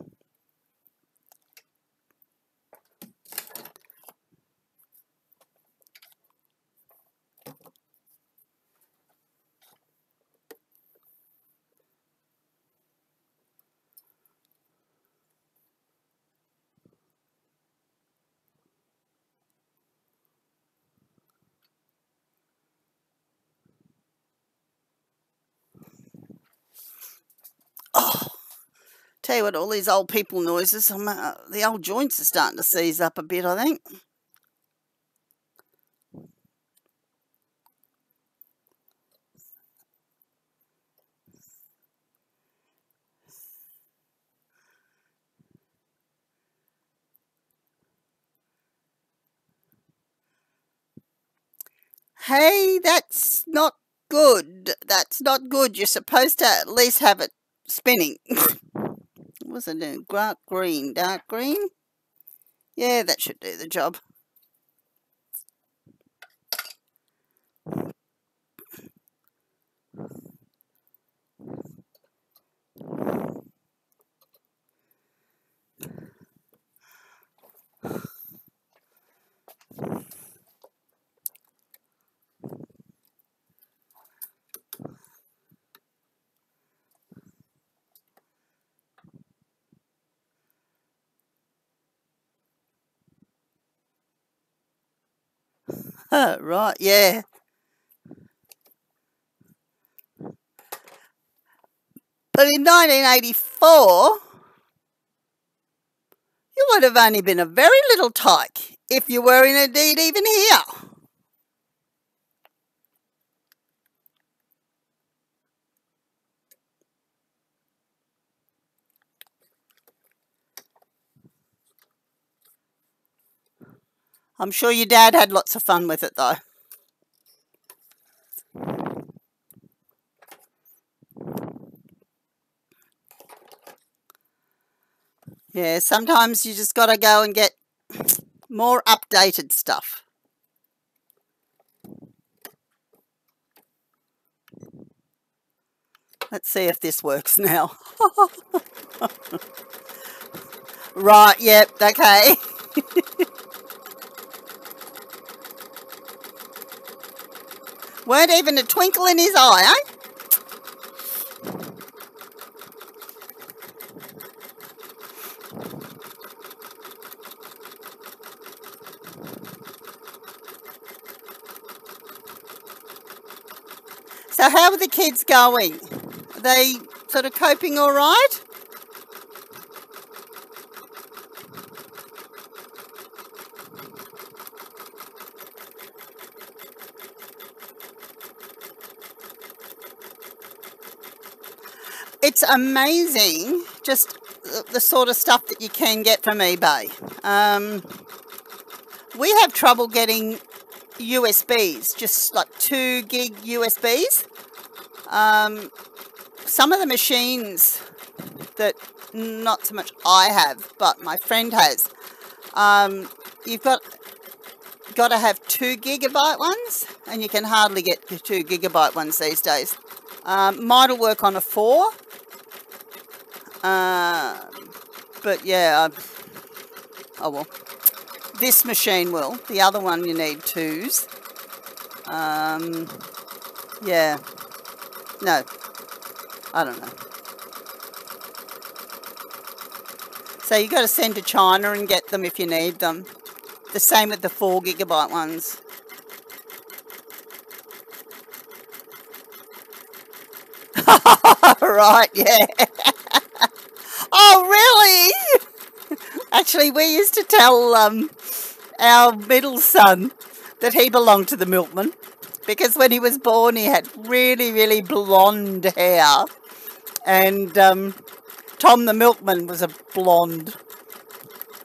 Oh, tell you what, all these old people noises, the old joints are starting to seize up a bit, I think. Hey, that's not good. That's not good. You're supposed to at least have it spinning. What's it doing? Dark green. Dark green? Yeah, that should do the job. Right, yeah. But in 1984, you would have only been a very little tyke, if you were indeed even here. I'm sure your dad had lots of fun with it, though. Yeah, sometimes you just got to go and get more updated stuff. Let's see if this works now. Right, yep, okay. Weren't even a twinkle in his eye, eh? So how are the kids going? Are they sort of coping all right? It's amazing just the sort of stuff that you can get from eBay. We have trouble getting USBs, just like 2 gig USBs. Some of the machines that not so much I have, but my friend has, you've got to have 2 gigabyte ones, and you can hardly get the 2 gigabyte ones these days. Mine'll work on a 4, but yeah, oh well. This machine will. The other one you need 2s. Yeah. No. I don't know. So you got to send to China and get them if you need them. The same with the 4 gigabyte ones. Right, yeah. Oh, really? Actually, we used to tell our middle son that he belonged to the milkman, because when he was born he had really, really blonde hair, and Tom the milkman was a blonde,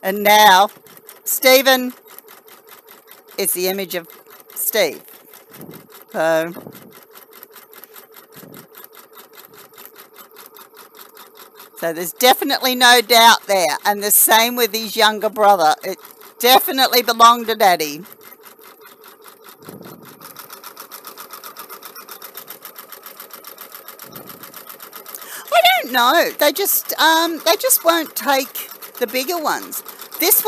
and now Stephen is the image of Steve. So there's definitely no doubt there, and the same with his younger brother. It definitely belonged to Daddy. I don't know. They just won't take the bigger ones. This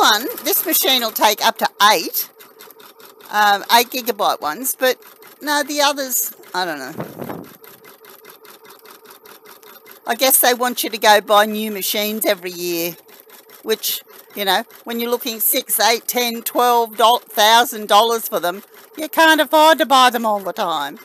machine will take up to 8 gigabyte ones, but no, the others, I don't know. I guess they want you to go buy new machines every year, which, you know, when you're looking $6, $8, $10, $12,000 for them, you can't afford to buy them all the time.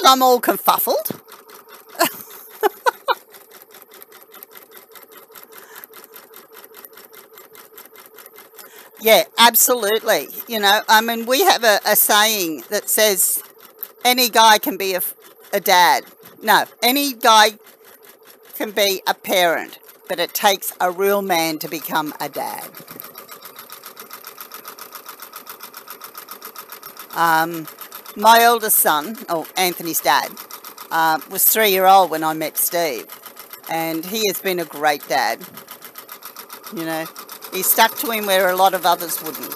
that I'm all confuffled. Yeah, absolutely. You know, I mean, we have a saying that says any guy can be a dad. No, any guy can be a parent, but it takes a real man to become a dad. My eldest son, oh, Anthony's dad, was 3-year-old when I met Steve, and he has been a great dad. You know, he stuck to him where a lot of others wouldn't.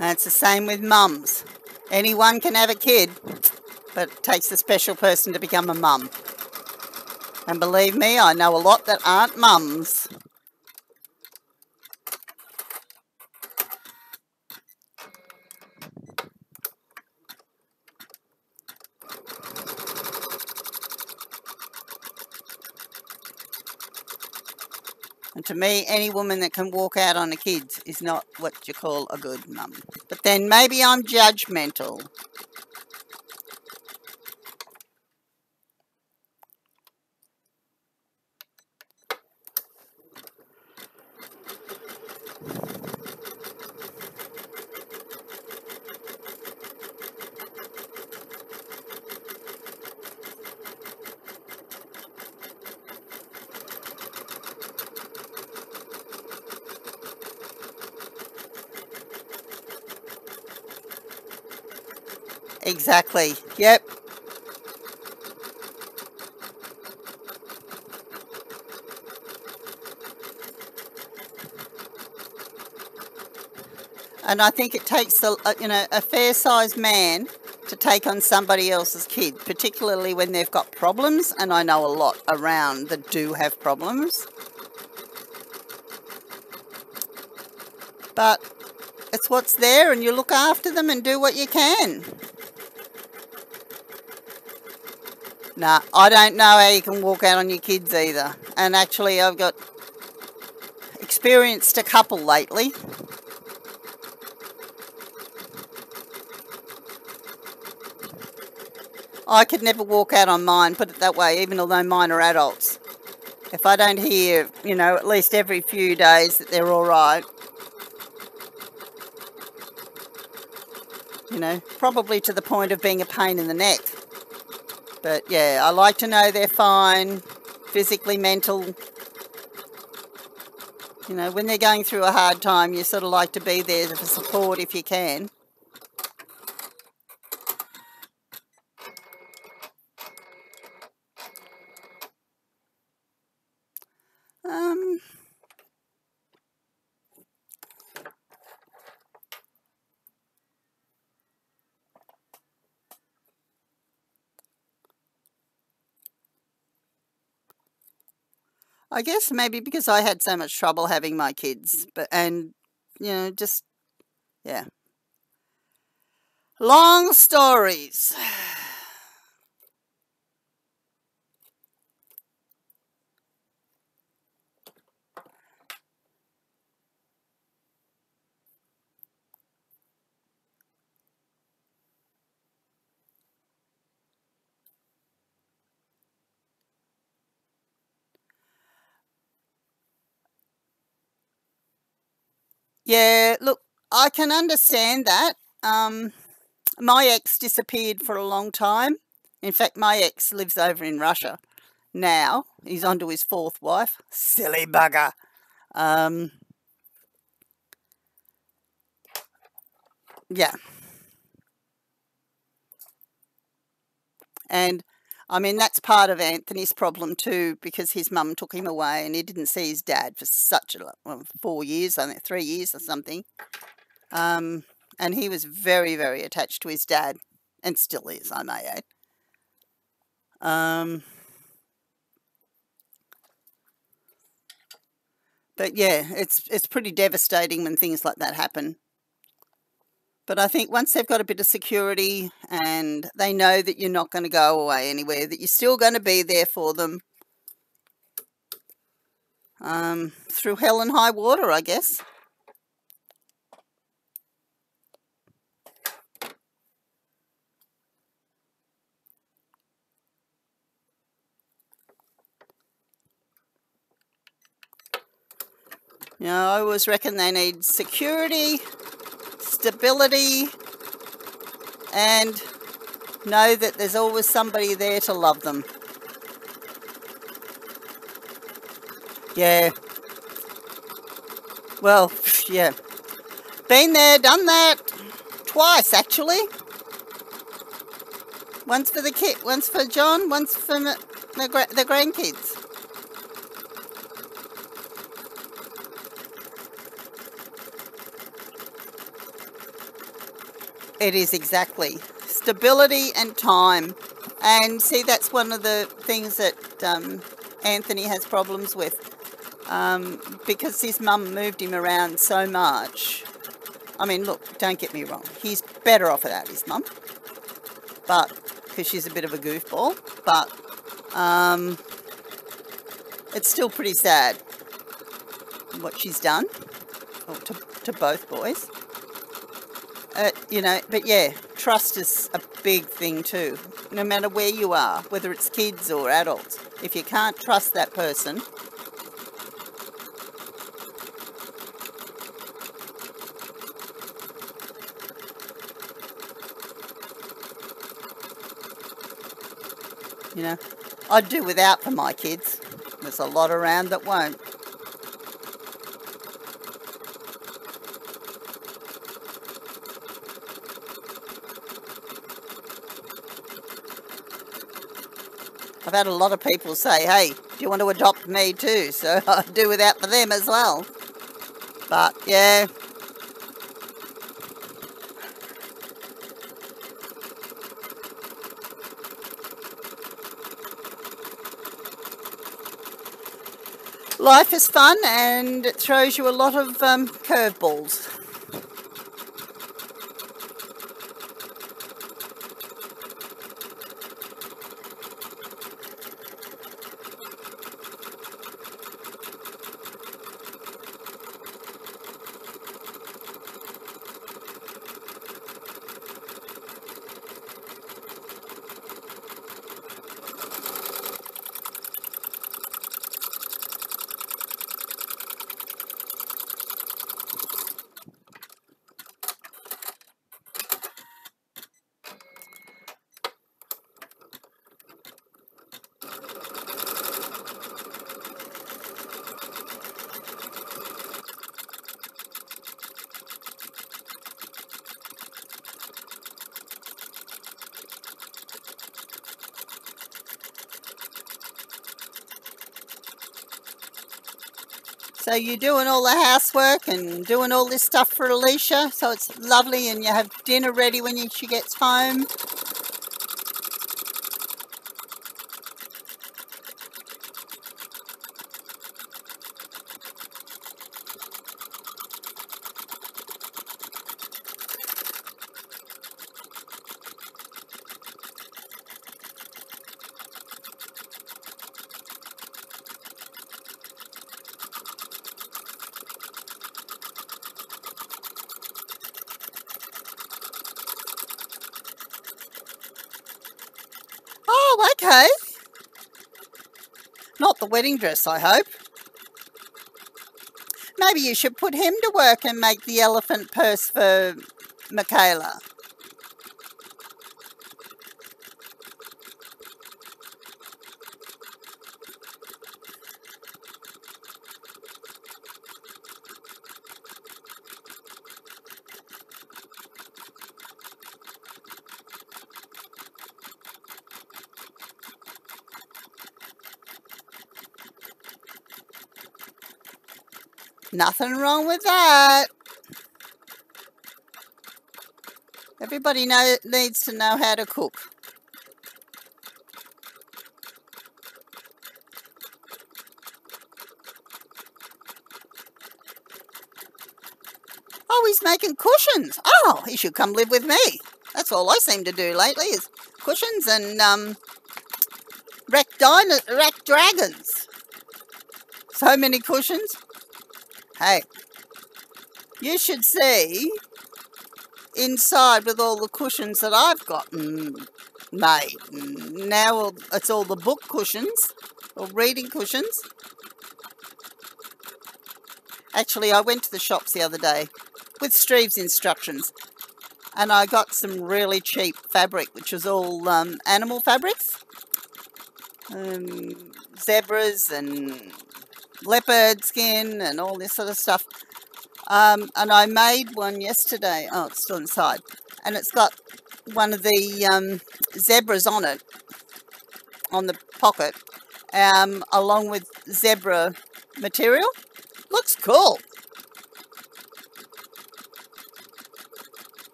And it's the same with mums. Anyone can have a kid, but it takes a special person to become a mum. And believe me, I know a lot that aren't mums. And to me, any woman that can walk out on the kids is not what you call a good mum. But then maybe I'm judgmental. Exactly. Yep. And I think it takes a fair-sized man to take on somebody else's kid, particularly when they've got problems. And I know a lot around that do have problems. But it's what's there, and you look after them and do what you can. Nah, I don't know how you can walk out on your kids either. And actually, I've got experienced a couple lately. I could never walk out on mine, put it that way, even although mine are adults. If I don't hear, at least every few days that they're all right, probably to the point of being a pain in the neck. But yeah, I like to know they're fine, physically, mental. When they're going through a hard time, you sort of like to be there for support if you can. I guess maybe because I had so much trouble having my kids, just, yeah. Long stories. Yeah, look, I can understand that. My ex disappeared for a long time. In fact, my ex lives over in Russia now. He's on to his 4th wife. Silly bugger. Yeah. And I mean, that's part of Anthony's problem too, because his mum took him away and he didn't see his dad for 4 years, I think 3 years or something. And he was very, very attached to his dad, and still is, I may add. But yeah, it's pretty devastating when things like that happen. But I think once they've got a bit of security and they know that you're not going to go away anywhere, that you're still going to be there for them through hell and high water, I guess. You know, I always reckon they need security, stability, and know that there's always somebody there to love them. Yeah. Well, yeah. Been there, done that. Twice, actually. Once for the kid, once for John, once for the grandkids. It is, exactly. Stability and time. And see, that's one of the things that Anthony has problems with. Because his mum moved him around so much. I mean, look, don't get me wrong. He's better off without his mum. But, because she's a bit of a goofball. But, it's still pretty sad what she's done. To both boys. You know, but yeah, trust is a big thing too. No matter where you are, whether it's kids or adults. If you can't trust that person, you know, I'd do without for my kids. There's a lot around that won't. I've had a lot of people say, hey, do you want to adopt me too? So I do without for them as well. But, yeah. Life is fun and it throws you a lot of curveballs. So you're doing all the housework and doing all this stuff for Alicia, so it's lovely, and you have dinner ready when she gets home. Oh, okay. Not the wedding dress, I hope. Maybe you should put him to work and make the elephant purse for Michaela. Nothing wrong with that. Everybody needs to know how to cook. Oh, he's making cushions. Oh, he should come live with me. That's all I seem to do lately is cushions and wreck dragons. So many cushions. Hey, you should see inside with all the cushions that I've gotten made. Now it's all the book cushions or reading cushions. Actually, I went to the shops the other day with Streve's instructions and I got some really cheap fabric, which was all animal fabrics. Zebras and leopard skin and all this sort of stuff. And I made one yesterday. Oh, it's still inside. And it's got one of the zebras on it, on the pocket, along with zebra material. Looks cool.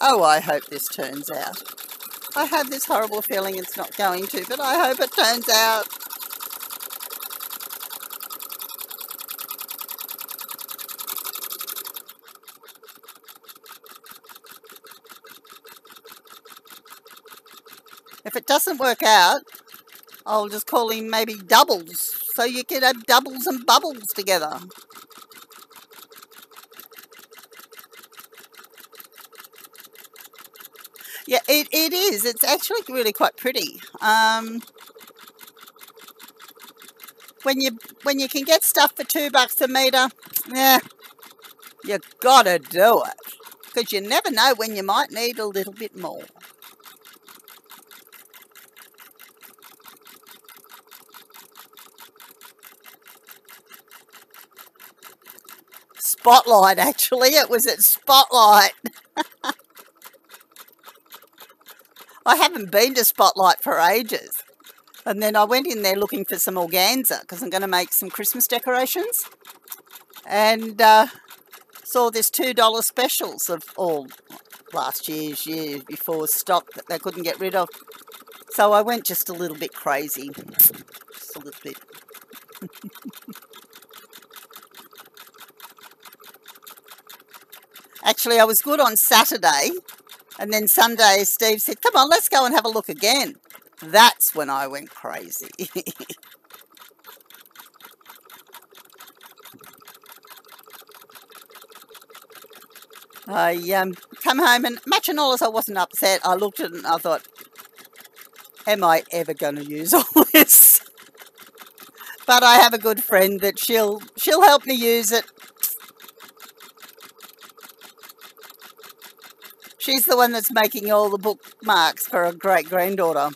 Oh, I hope this turns out. I have this horrible feeling it's not going to, but I hope it turns out. If it doesn't work out, I'll just call him maybe Doubles, so you could have doubles and bubbles together. Yeah, it is. It's actually really quite pretty. When you can get stuff for $2 a metre, yeah, you gotta do it. Because you never know when you might need a little bit more. Spotlight, actually. It was at Spotlight. I haven't been to Spotlight for ages. And then I went in there looking for some organza because I'm going to make some Christmas decorations. And saw this $2 specials of all last year's, year before stock that they couldn't get rid of. So I went just a little bit crazy. Just a little bit. Actually, I was good on Saturday. And then Sunday, Steve said, come on, let's go and have a look again. That's when I went crazy. I come home and much and all as I wasn't upset, I looked at it and I thought, am I ever going to use all this? But I have a good friend that she'll help me use it. She's the one that's making all the bookmarks for a great-granddaughter.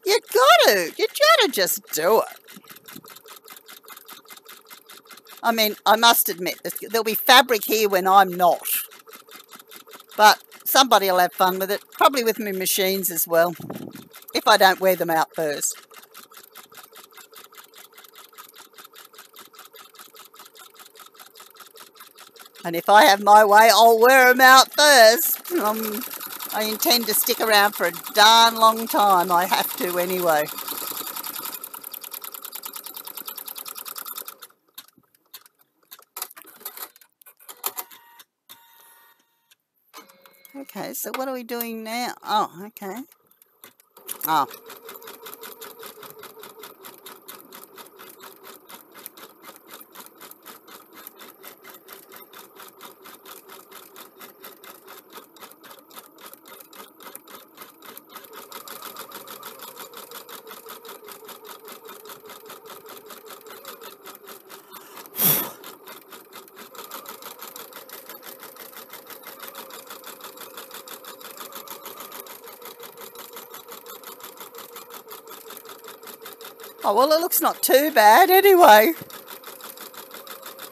You gotta just do it. I mean, I must admit, there'll be fabric here when I'm not. But somebody will have fun with it, probably with my machines as well, if I don't wear them out first. And if I have my way, I'll wear them out first. I intend to stick around for a darn long time. I have to anyway. Okay, so what are we doing now? Oh, okay. Oh. Oh, well, it looks not too bad anyway.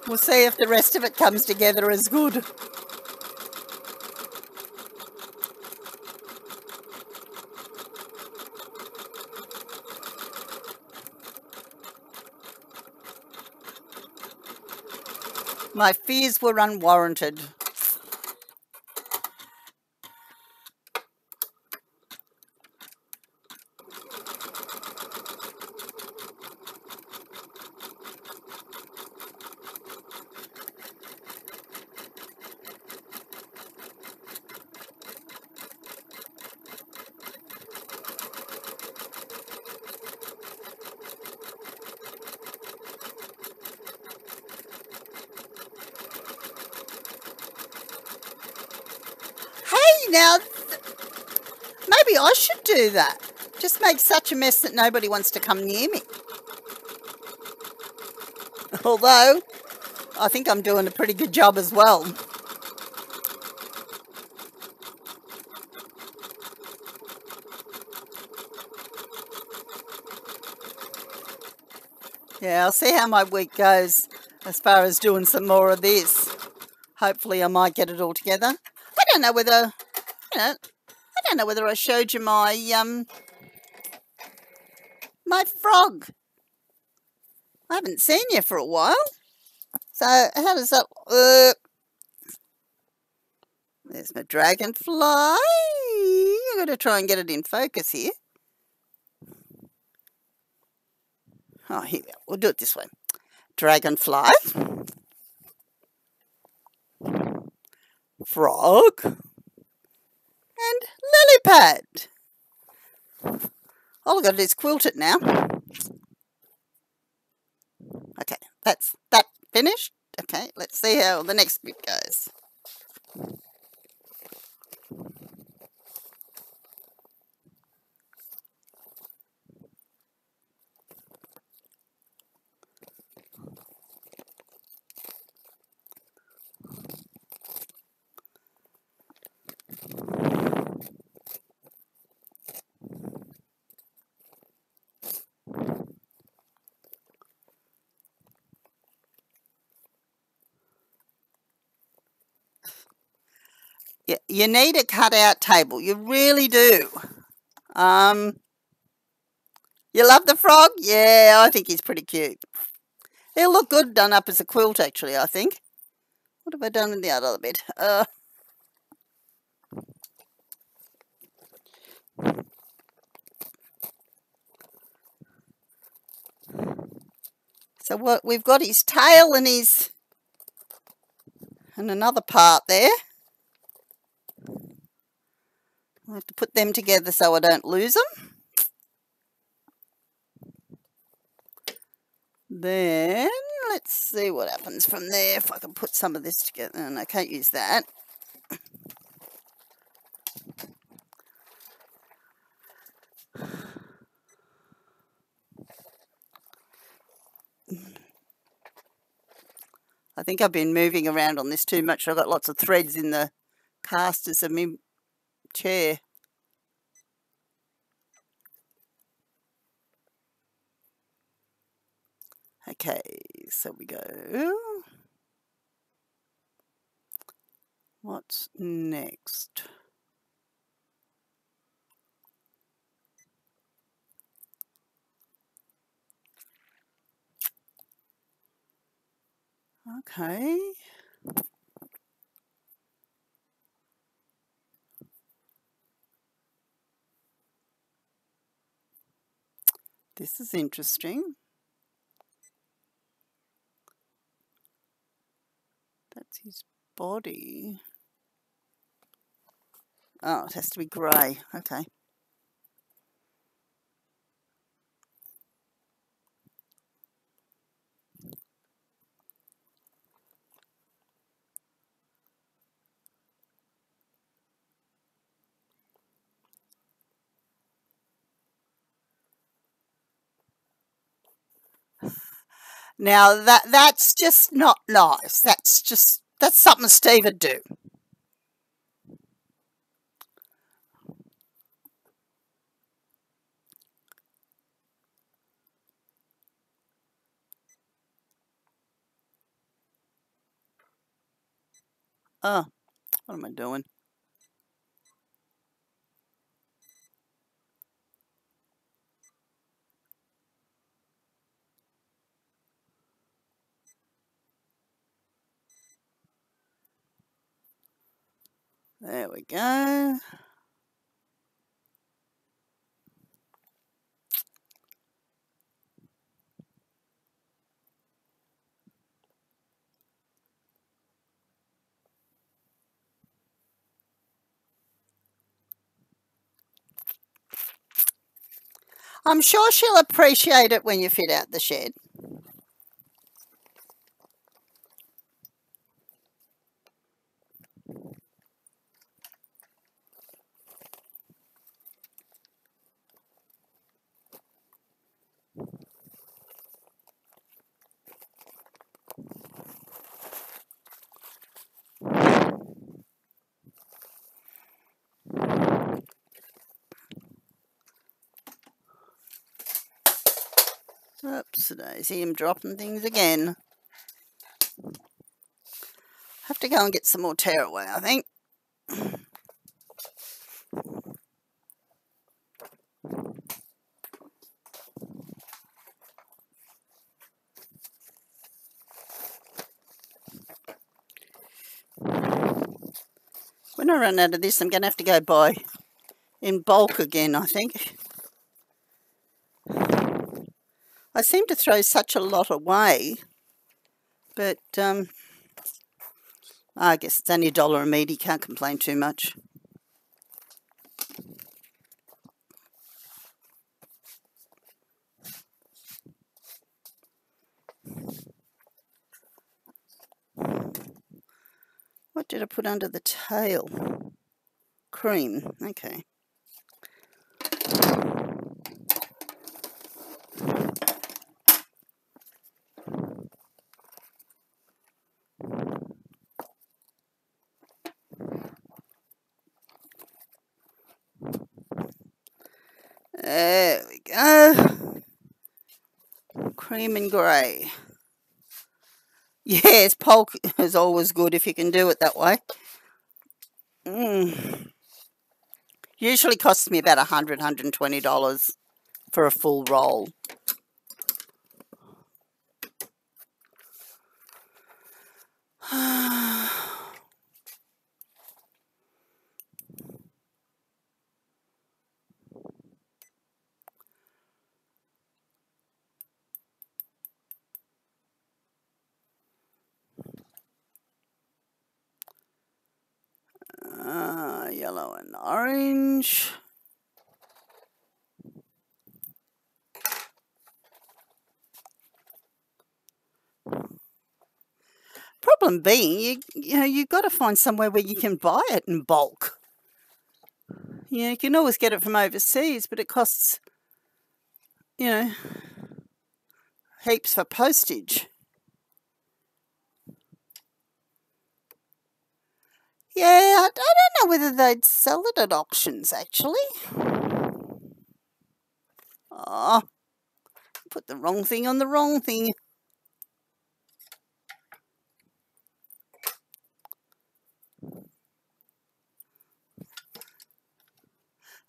We'll see if the rest of it comes together as good. My fears were unwarranted. Hey, now, maybe I should do that. Just make such a mess that nobody wants to come near me. Although, I think I'm doing a pretty good job as well. Yeah, I'll see how my week goes as far as doing some more of this. Hopefully I might get it all together. I don't know whether, I don't know whether I showed you my my frog. I haven't seen you for a while. So how does that look? There's my dragonfly. I'm going to try and get it in focus here. Oh, here we go. We'll do it this way. Dragonfly. Frog. And lily pad. All I've got to do is quilt it now. Okay, that's that finished. Okay, let's see how the next bit goes. Yeah, you need a cut-out table. You really do. You love the frog? Yeah, I think he's pretty cute. He'll look good done up as a quilt, actually, I think. What have I done in the other bit? So what we've got his tail and another part there. I have to put them together so I don't lose them. Then let's see what happens from there. If I can put some of this together, and I can't use that. I think I've been moving around on this too much. I've got lots of threads in the casters of my chair. Okay, so we go. What's next? Okay. This is interesting. That's his body. Oh, it has to be grey. Okay. Now that's just not nice. That's something Steve would do. Oh, what am I doing? There we go. I'm sure she'll appreciate it when you fit out the shed. Oops, daisy, I'm dropping things again. Have to go and get some more tearaway, I think. When I run out of this, I'm going to have to go buy in bulk again, I think. I seem to throw such a lot away, but I guess it's only $1 a metre, you can't complain too much. What did I put under the tail? Cream, okay. There we go. Cream and grey. Yes, polk is always good if you can do it that way. Usually costs me about $100, $120 for a full roll. Yellow and orange. Problem being, you've got to find somewhere where you can buy it in bulk. You can always get it from overseas, but it costs, heaps for postage. Yeah, I don't know whether they'd sell it at auctions, actually. Oh, put the wrong thing on the wrong thing.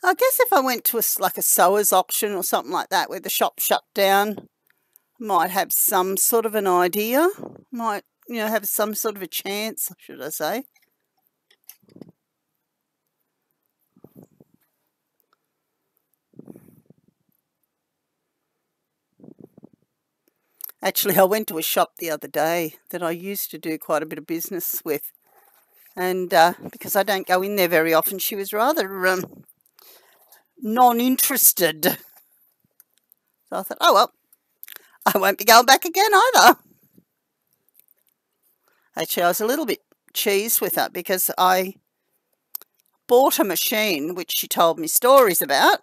I guess if I went to like a sewers auction or something like that where the shop shut down, might have some sort of an idea. Might, have some sort of a chance, should I say. Actually, I went to a shop the other day that I used to do quite a bit of business with. And because I don't go in there very often, she was rather non-interested. So I thought, oh well, I won't be going back again either. Actually, I was a little bit cheesed with her because I bought a machine which she told me stories about.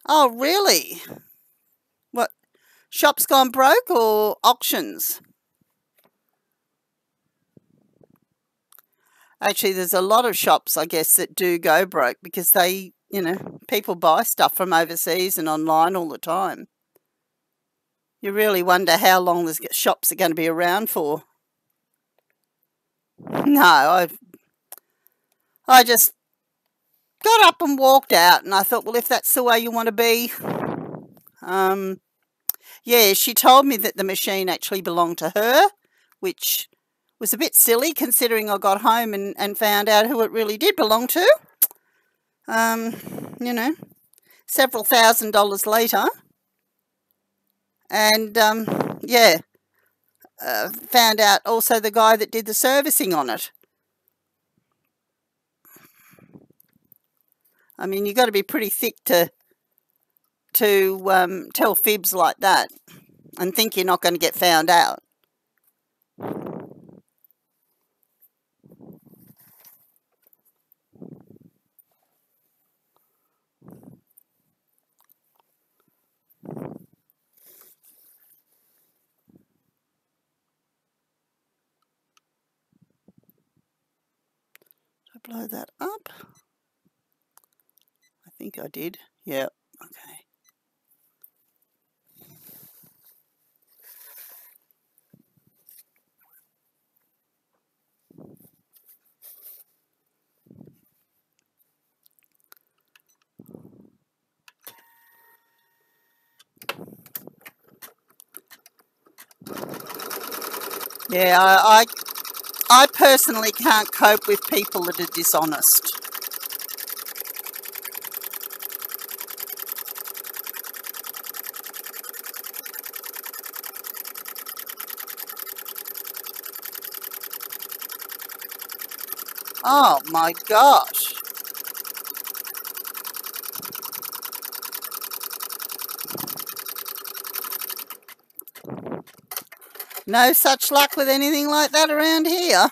Oh, really? What, shops gone broke or auctions? Actually, there's a lot of shops, I guess, that do go broke because they, people buy stuff from overseas and online all the time. You really wonder how long the shops are going to be around for. No, I just got up and walked out, and I thought, well, if that's the way you want to be, yeah, she told me that the machine actually belonged to her, which was a bit silly considering I got home and found out who it really did belong to. You know, several $1,000s later, and yeah, found out also the guy that did the servicing on it. I mean, you've got to be pretty thick to tell fibs like that and think you're not going to get found out. Did I blow that up? I think I did. Yeah, okay. Yeah, I personally can't cope with people that are dishonest. Oh my gosh. No such luck with anything like that around here.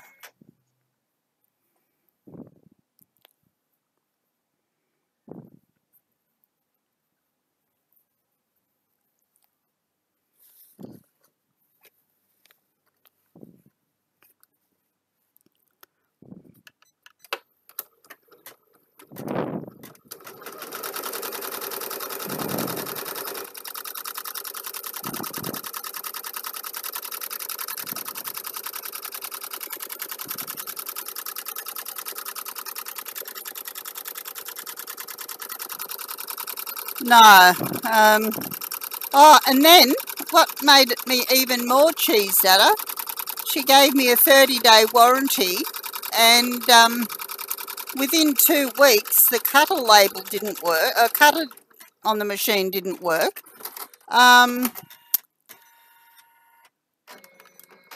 No. Oh, and then what made me even more cheesed at her, she gave me a 30-day warranty, and within 2 weeks the cutter label didn't work. Cutter on the machine didn't work. And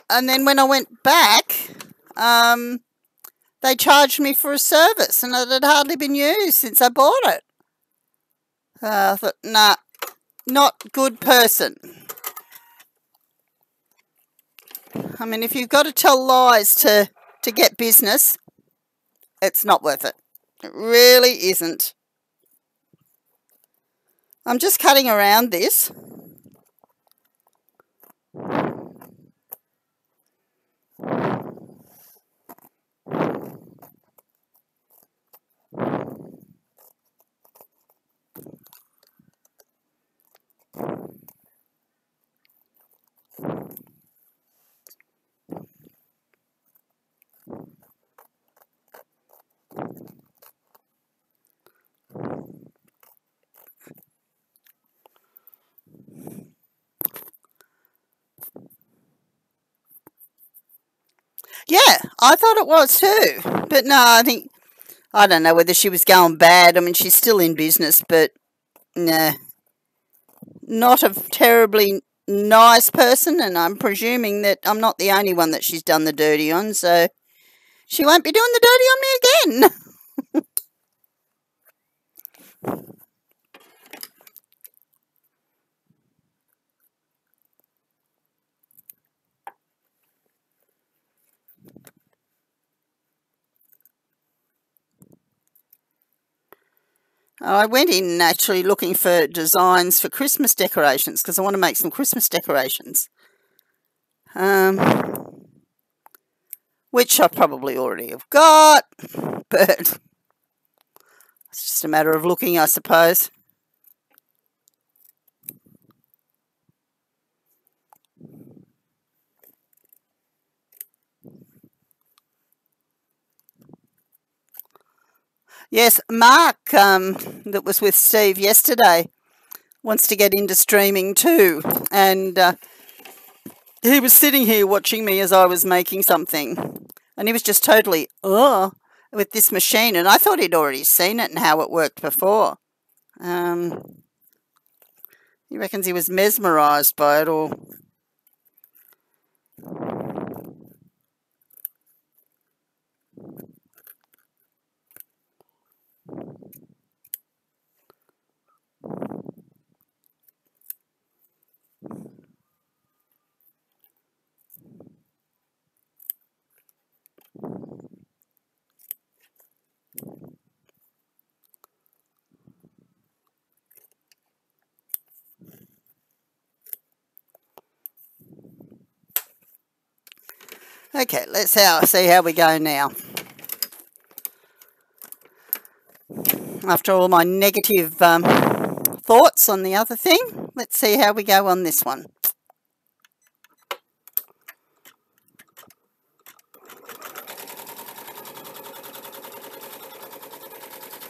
then when I went back, they charged me for a service, and it had hardly been used since I bought it. I thought, nah, not good person. I mean, if you've got to tell lies to get business, it's not worth it. It really isn't. I'm just cutting around this. Yeah, I thought it was too. But no, I don't know whether she was going bad. I mean, she's still in business, but nah, not a terribly nice person, and I'm presuming that I'm not the only one that she's done the dirty on, so she won't be doing the dirty on me again. I went in actually looking for designs for Christmas decorations because I want to make some Christmas decorations, which I probably already have got, but it's just a matter of looking, I suppose. Yes, Mark, that was with Steve yesterday, wants to get into streaming too. And he was sitting here watching me as I was making something. And he was just totally, with this machine. And I thought he'd already seen it and how it worked before. He reckons he was mesmerised by it all. Okay, let's see how we go now. After all my negative thoughts on the other thing, let's see how we go on this one.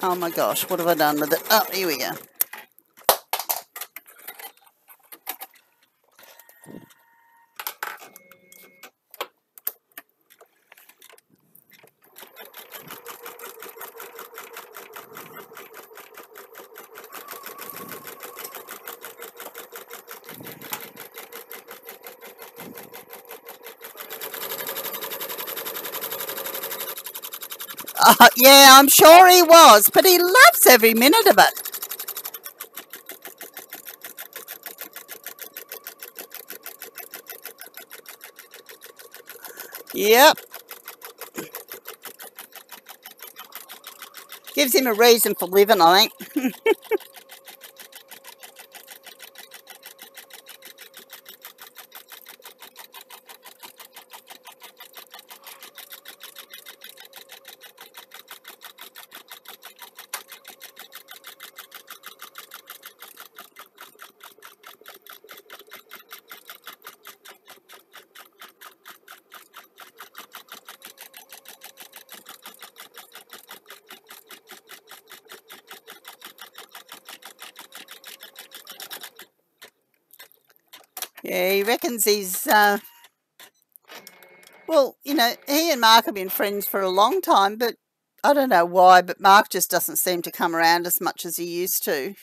Oh my gosh, what have I done with it? Oh, here we go. Yeah, I'm sure he was, but he loves every minute of it. Yep. Gives him a reason for living, I think. Yeah, he reckons he's, well, you know, he and Mark have been friends for a long time, but I don't know why, but Mark just doesn't seem to come around as much as he used to.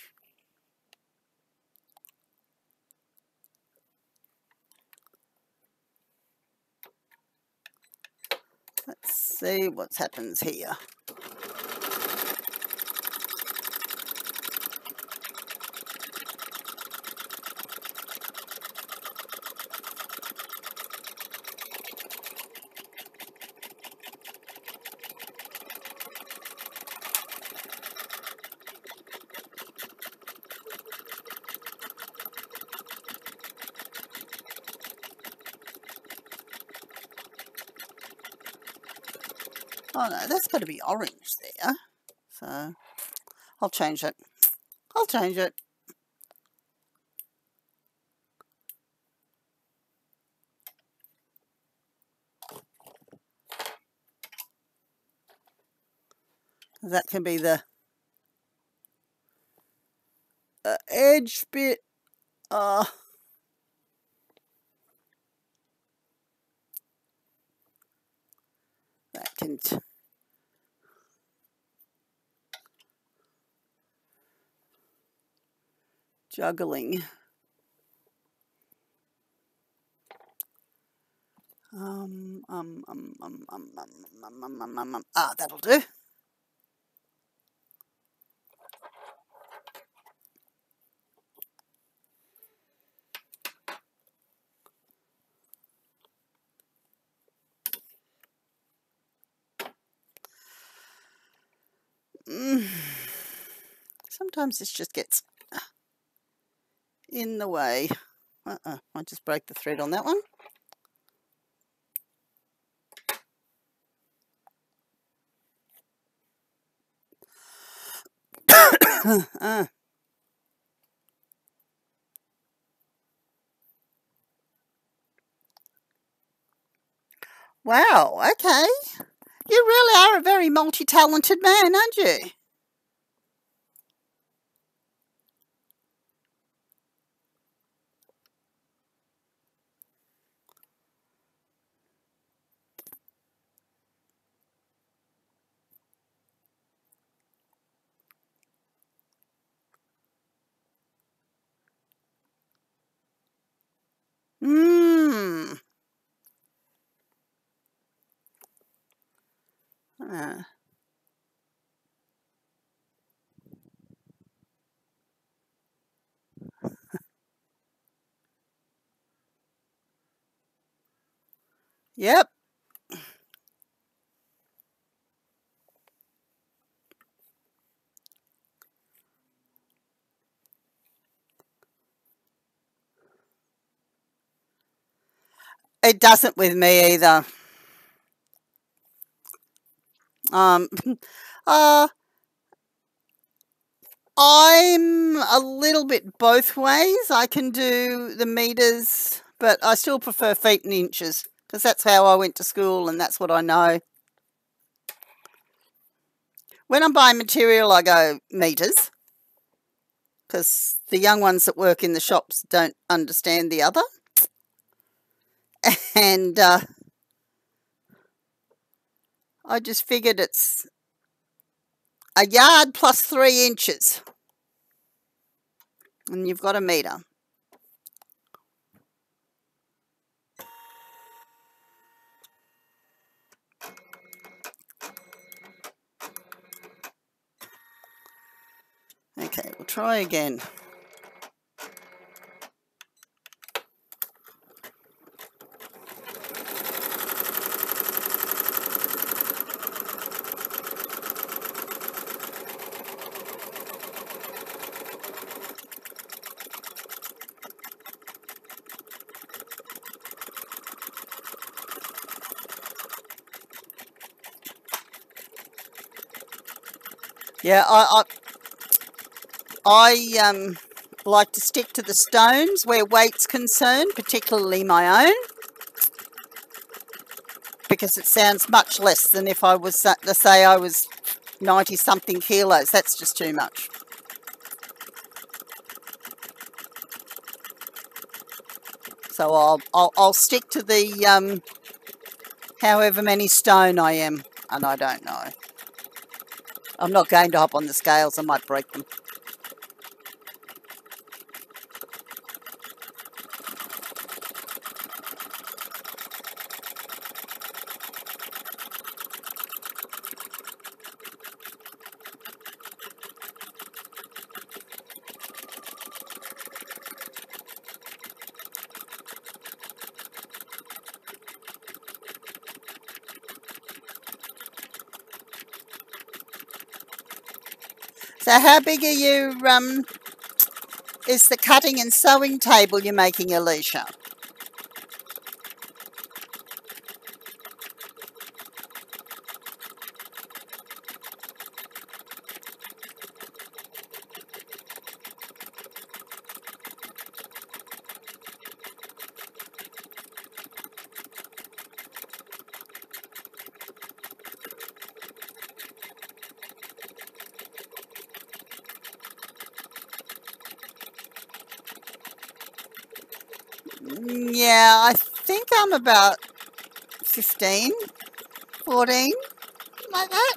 Let's see what happens here. Oh no, that's got to be orange there. So I'll change it. I'll change it. That can be the edge bit. That can juggling. That'll do. Sometimes this just gets in the way. I just broke the thread on that one. Wow, okay. You really are a very multi-talented man, aren't you? Mmm. Yep. It doesn't with me either. Um, uh, I'm a little bit both ways. I can do the meters, but I still prefer feet and inches because that's how I went to school and that's what I know. When I'm buying material, I go meters because the young ones that work in the shops don't understand the other. And I just figured it's a yard plus 3 inches. And you've got a meter. Okay, we'll try again. Yeah, I like to stick to the stones where weight's concerned, particularly my own, because it sounds much less than if I was to say I was 90 something kilos. That's just too much. So I'll stick to the however many stone I am, and I don't know. I'm not going to hop on the scales. I might break them. So how big are you, is the cutting and sewing table you're making, Alicia? Yeah, I think I'm about 15, 14, like that.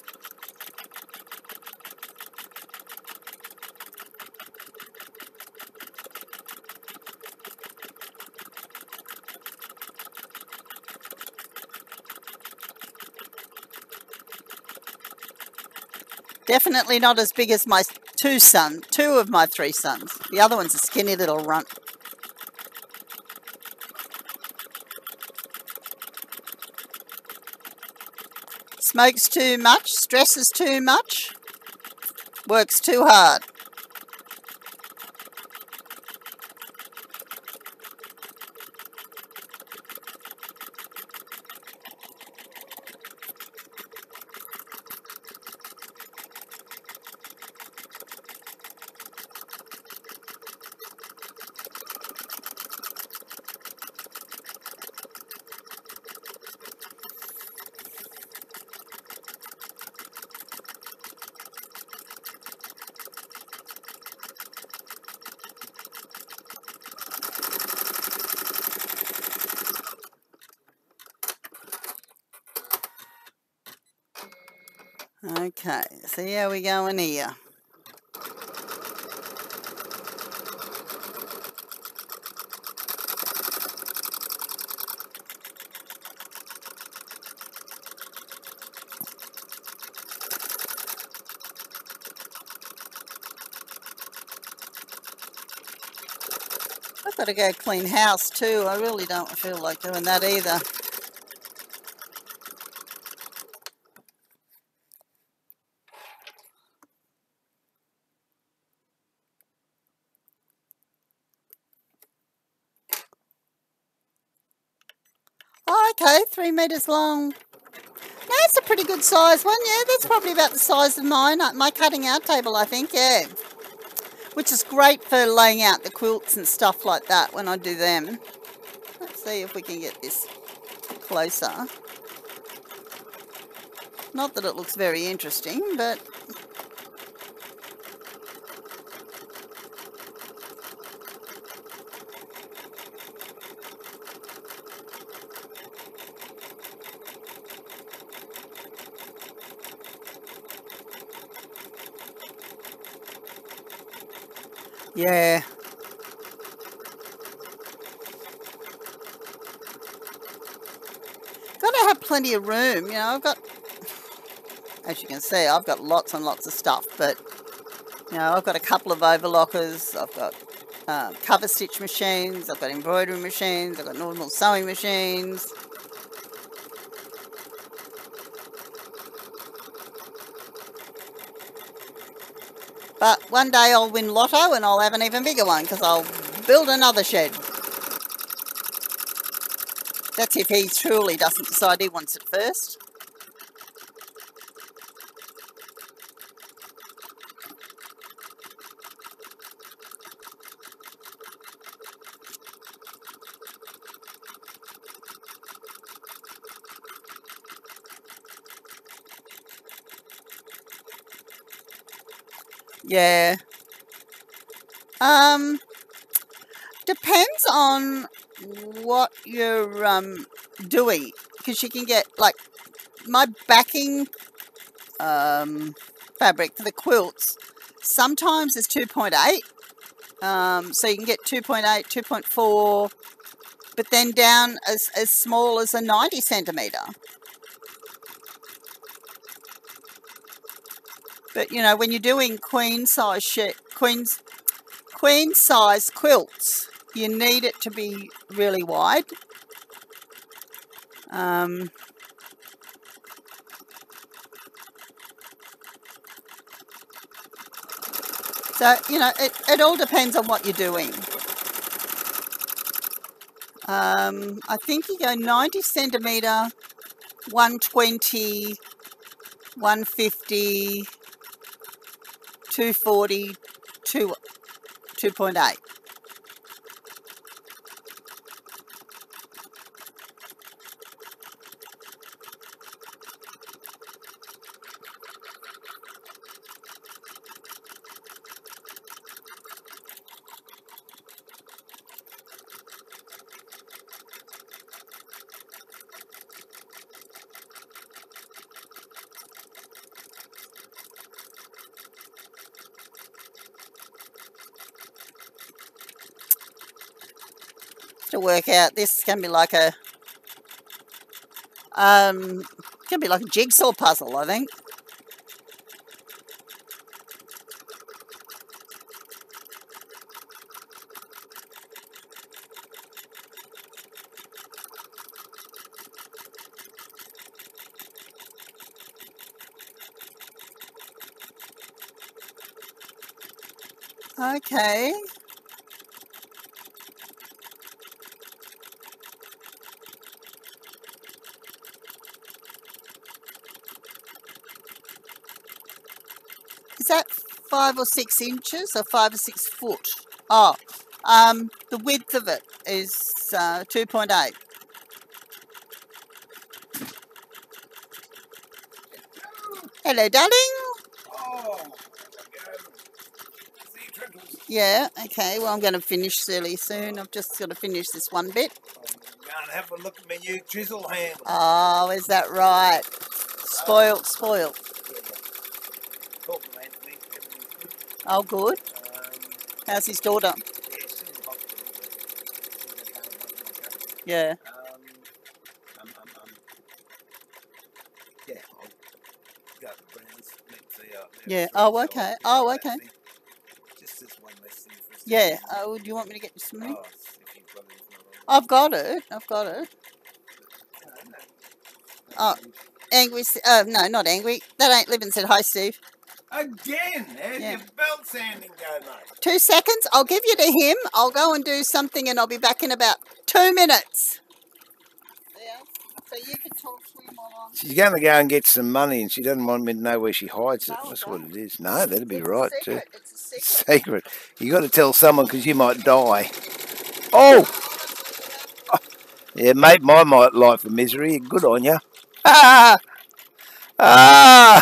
Definitely not as big as my two of my 3 sons. The other one's a skinny little runt. Smokes too much, stresses too much, works too hard. Okay, see how we going here. I've got to go clean house too. I really don't feel like doing that either. Oh, okay, 3 metres long. That's a pretty good size one, yeah. That's probably about the size of my cutting out table, I think, yeah. Which is great for laying out the quilts and stuff like that when I do them. Let's see if we can get this closer. Not that it looks very interesting, but... yeah. Got to have plenty of room, you know. I've got, as you can see, I've got lots and lots of stuff, but, you know, I've got a couple of overlockers, I've got cover stitch machines, I've got embroidery machines, I've got normal sewing machines. But one day I'll win lotto and I'll have an even bigger one because I'll build another shed. That's if he truly doesn't decide he wants it first. Yeah. Depends on what you're doing, because you can get, like, my backing fabric for the quilts sometimes is 2.8, so you can get 2.8, 2.4, but then down as small as a 90 centimetre. But, you know, when you're doing queen size quilts, you need it to be really wide. So, you know, it all depends on what you're doing. I think you go 90 centimetre, 120, 150, 240, 2.8. To work out, this can be like a jigsaw puzzle, I think. Okay. Is that 5 or 6 inches or 5 or 6 foot? Oh, the width of it is 2.8. Hello, darling. Oh, sea turtles. Yeah, okay. Well, I'm going to finish really soon. I've just got to finish this one bit. Can't have a look at my new chisel handle. Oh, is that right? Spoilt. Oh, good. How's his daughter? Yeah, she's in the hospital. She's okay, okay. Yeah. Yeah, I'll go to the Browns, meet the Yeah. street, Oh, so okay. I'll pick Oh, up okay. that thing. Just this one less thing for us to Yeah. do. Oh, do you want me to get you some money? Oh, if you've got it, if not, I've got it. I've got it. Oh, Angry. No, not Angry. That ain't living said hi, Steve. Again, how's Yeah. your belt sanding go, mate? 2 seconds. I'll give you to him. I'll go and do something, and I'll be back in about 2 minutes. Yeah. So you can talk to him while I'm. She's going to go and get some money, and she doesn't want me to know where she hides it. No, That's don't. what it is. No, that'd be It's right a secret. too. It's a secret. Secret. You got to tell someone because you might die. Oh, yeah, mate, my life of misery. Good on you. Ah, ah,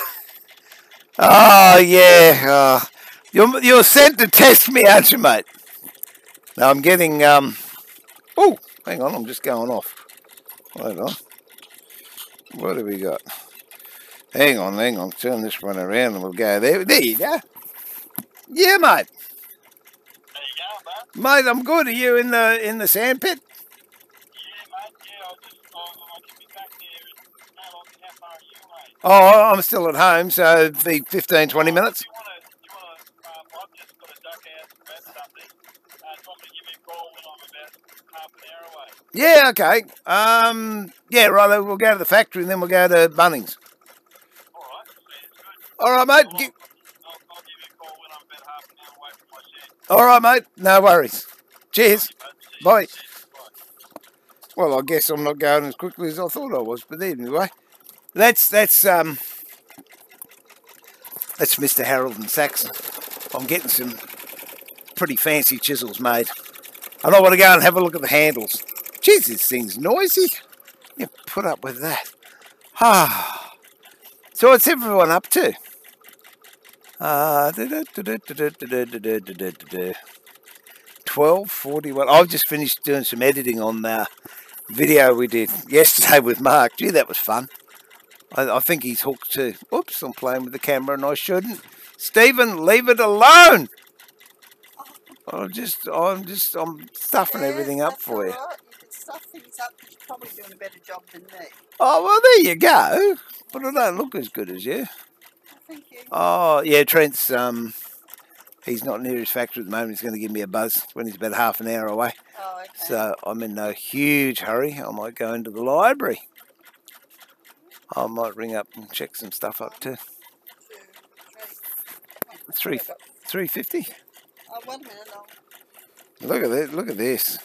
oh yeah. You're sent to test me, aren't you, mate? Now I'm getting Oh, hang on, I'm just going off. Hold on. What have we got? Hang on. Turn this one around and we'll go there. There you go. Yeah, mate. There you go, bud. Mate, I'm good. Are you in the sand pit? Yeah, mate. Yeah, I can be back there. How far are you, mate? Oh, I'm still at home, so it'll be 15, 20 minutes. Do you want to, I've just got to duck out and grab something. Do you want me to give you a call when I'm about half an hour away? Yeah, okay. Yeah, right, we'll go to the factory and then we'll go to Bunnings. All right, sounds good. All right, mate. I'll give you a call when I'm about half an hour away from my shed. All right, mate. No worries. Cheers. Bye. Bye. Well, I guess I'm not going as quickly as I thought I was, but anyway, that's Mr. Harold and Saxon. I'm getting some pretty fancy chisels made. And I want to go and have a look at the handles. Jeez, this thing's noisy. You put up with that. Ah. So what's everyone up to? 12:41. I've just finished doing some editing on the video we did yesterday with Mark. Gee, that was fun. I think he's hooked too. Oops, I'm playing with the camera and I shouldn't. Stephen, leave it alone. I'm stuffing everything up for you. Right. You can stuff things up. You're probably doing a better job than me. Oh, well, there you go. But I don't look as good as you. Thank you. Oh, yeah, Trent's, he's not near his factory at the moment. He's going to give me a buzz when he's about half an hour away. Oh, okay. So I'm in no huge hurry. I might go into the library. I might ring up and check some stuff up too. 350. Oh, wait a minute. Look at this. Look at this.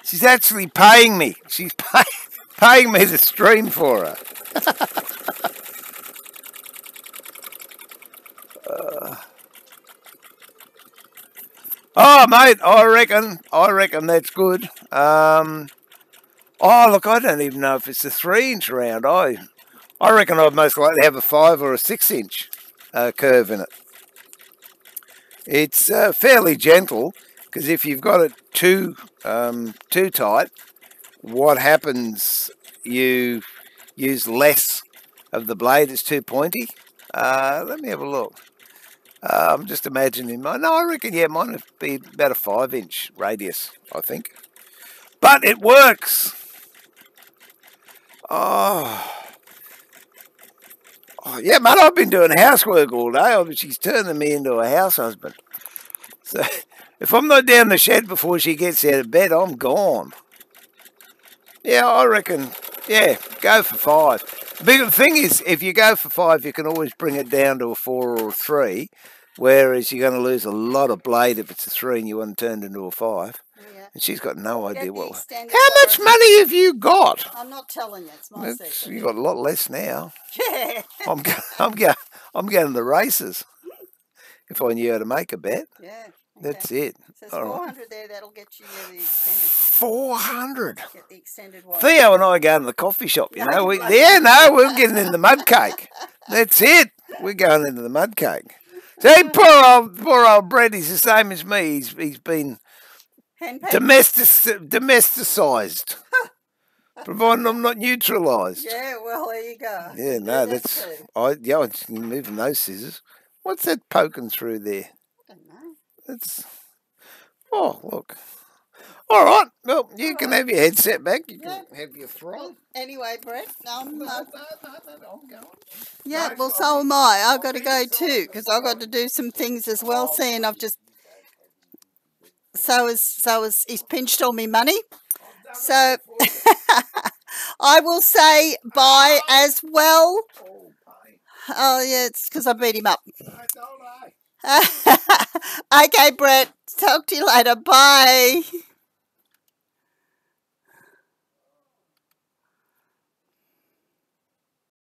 She's actually paying me. She's paying me to stream for her. Oh, mate, I reckon that's good. Oh, look, I don't even know if it's a 3-inch round. I reckon I'd most likely have a 5 or a 6-inch curve in it. It's fairly gentle because if you've got it too tight, what happens? You use less of the blade. It's too pointy. Let me have a look. I'm just imagining mine. No, I reckon, yeah, mine would be about a 5-inch radius, I think. But it works. Oh, yeah, mate, I've been doing housework all day. She's turning me into a house husband. So if I'm not down the shed before she gets out of bed, I'm gone. Yeah, I reckon, yeah, go for 5. The big thing is, if you go for 5, you can always bring it down to a 4 or a 3, whereas you're going to lose a lot of blade if it's a 3 and you want it turned into a 5. Yeah. And she's got no idea what. How How much money have you got? I'm not telling you. It's my secret. You got a lot less now. Yeah. I'm going to the races. If I knew how to make a bet. Yeah. That's it. So All right. 400 there. That'll get you the extended. 400. Get the extended one. Theo and I go to the coffee shop, you know. We're getting in the mud cake. That's it. We're going into the mud cake. See, poor old Brett, he's the same as me. He's been domesticised. Providing I'm not neutralised. Yeah, well, there you go. Yeah, no, I'm moving those scissors. What's that poking through there? It's. Oh, look. All right. Well, you can have your headset back. You can have your throne. Anyway, Brett, I'm going. yeah, No, well, so so am I. I've got to go too because I've got to do some things as well. Seeing I've just he's pinched all my money. So I will say bye as well. Oh yeah, it's because I beat him up. Okay, Brett. Talk to you later. Bye.